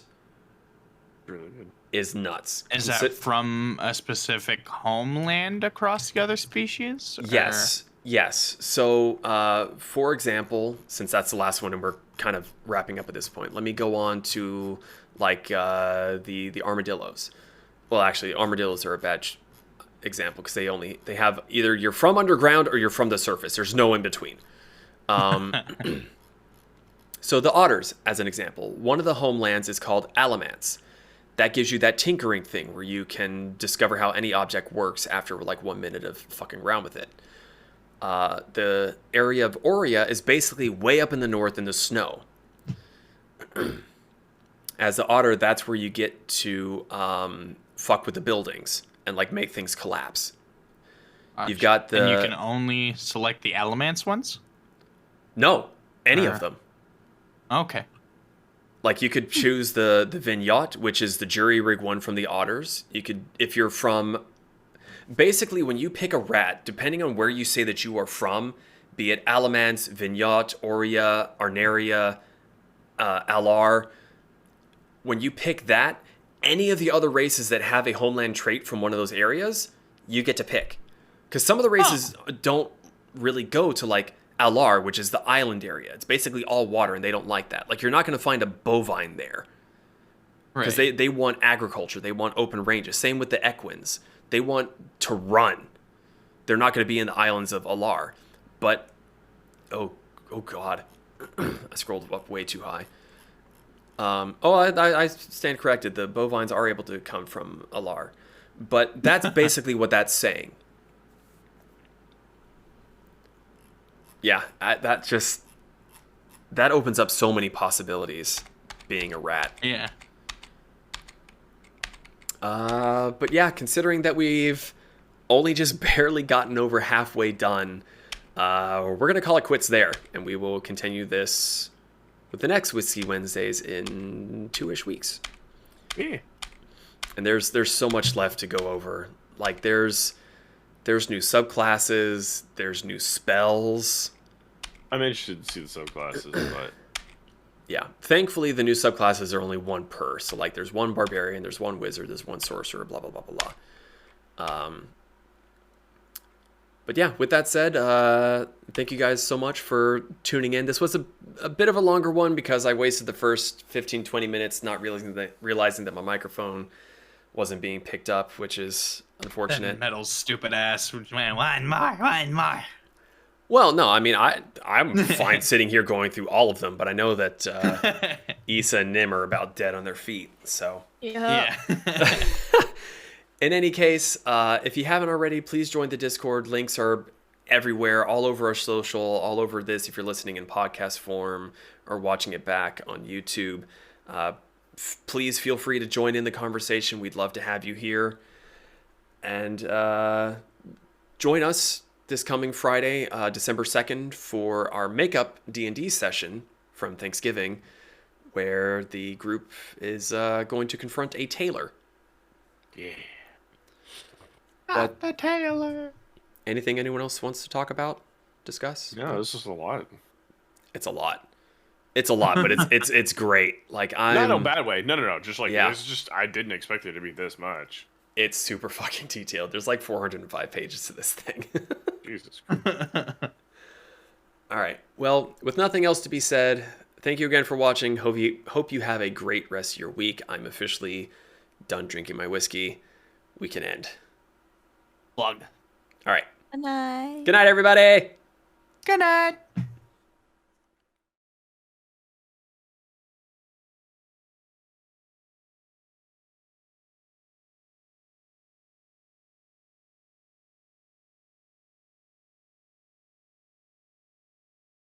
Really good. is nuts. Is that from a specific homeland across the other species? Or... Yes. Yes. So, for example, since that's the last one and we're kind of wrapping up at this point, let me go on to like the armadillos. Well, actually, armadillos are a bad example because they have either you're from underground or you're from the surface. There's no in between. So the otters, as an example, one of the homelands is called Alamance. That gives you that tinkering thing where you can discover how any object works after like 1 minute of fucking around with it. The area of Aurea is basically way up in the north in the snow. As the otter, that's where you get to fuck with the buildings and like make things collapse. You've got the... And you can only select the Alamance ones? No, any of them. Okay. Like you could choose the Vignette, which is the jury rig one from the otters. You could, if you're from... Basically, when you pick a rat, depending on where you say that you are from, be it Alamance, Vignette, Aurea, Arneria, Alar, when you pick that, any of the other races that have a homeland trait from one of those areas, you get to pick. Because some of the races don't really go to like Alar, which is the island area. It's basically all water, and they don't like that. Like, you're not going to find a bovine there. Because they want agriculture. They want open ranges. Same with the equins. They want to run. They're not going to be in the islands of Alar. But, oh God. I scrolled up way too high. I stand corrected. The bovines are able to come from Alar. But that's basically what that's saying. Yeah, that opens up so many possibilities, being a rat. Yeah. But yeah, considering that we've only just barely gotten over halfway done, we're going to call it quits there, and we will continue this with the next Whiskey Wednesdays in 2-ish weeks. Yeah. And there's so much left to go over. Like, there's new subclasses, there's new spells. I'm interested to see the subclasses, but... Yeah. Thankfully, the new subclasses are only one per. So, like, there's one barbarian, there's one wizard, there's one sorcerer, blah, blah, blah, blah, blah. But yeah, with that said, thank you guys so much for tuning in. This was a bit of a longer one because I wasted the first 15, 20 minutes not realizing that my microphone wasn't being picked up, which is unfortunate. Metal's stupid ass. Man, one more. Well, no, I mean, I'm fine sitting here going through all of them, but I know that Issa and Nim are about dead on their feet, so... Yeah. In any case, if you haven't already, please join the Discord. Links are everywhere, all over our social, all over this if you're listening in podcast form or watching it back on YouTube. Please feel free to join in the conversation. We'd love to have you here. And join us this coming Friday, December 2nd, for our makeup D&D session from Thanksgiving, where the group is going to confront a tailor. Yeah. Not the tailor. Anything anyone else wants to talk about, discuss? No, this is a lot. It's a lot. It's a lot, but it's great. Like, Not in a bad way. No. Just like, Yeah. It's just, I didn't expect it to be this much. It's super fucking detailed. There's like 405 pages to this thing. Jesus Christ. All right. Well, with nothing else to be said, thank you again for watching. Hope you have a great rest of your week. I'm officially done drinking my whiskey. We can end. Plug. All right. Good night. Good night, everybody. Good night.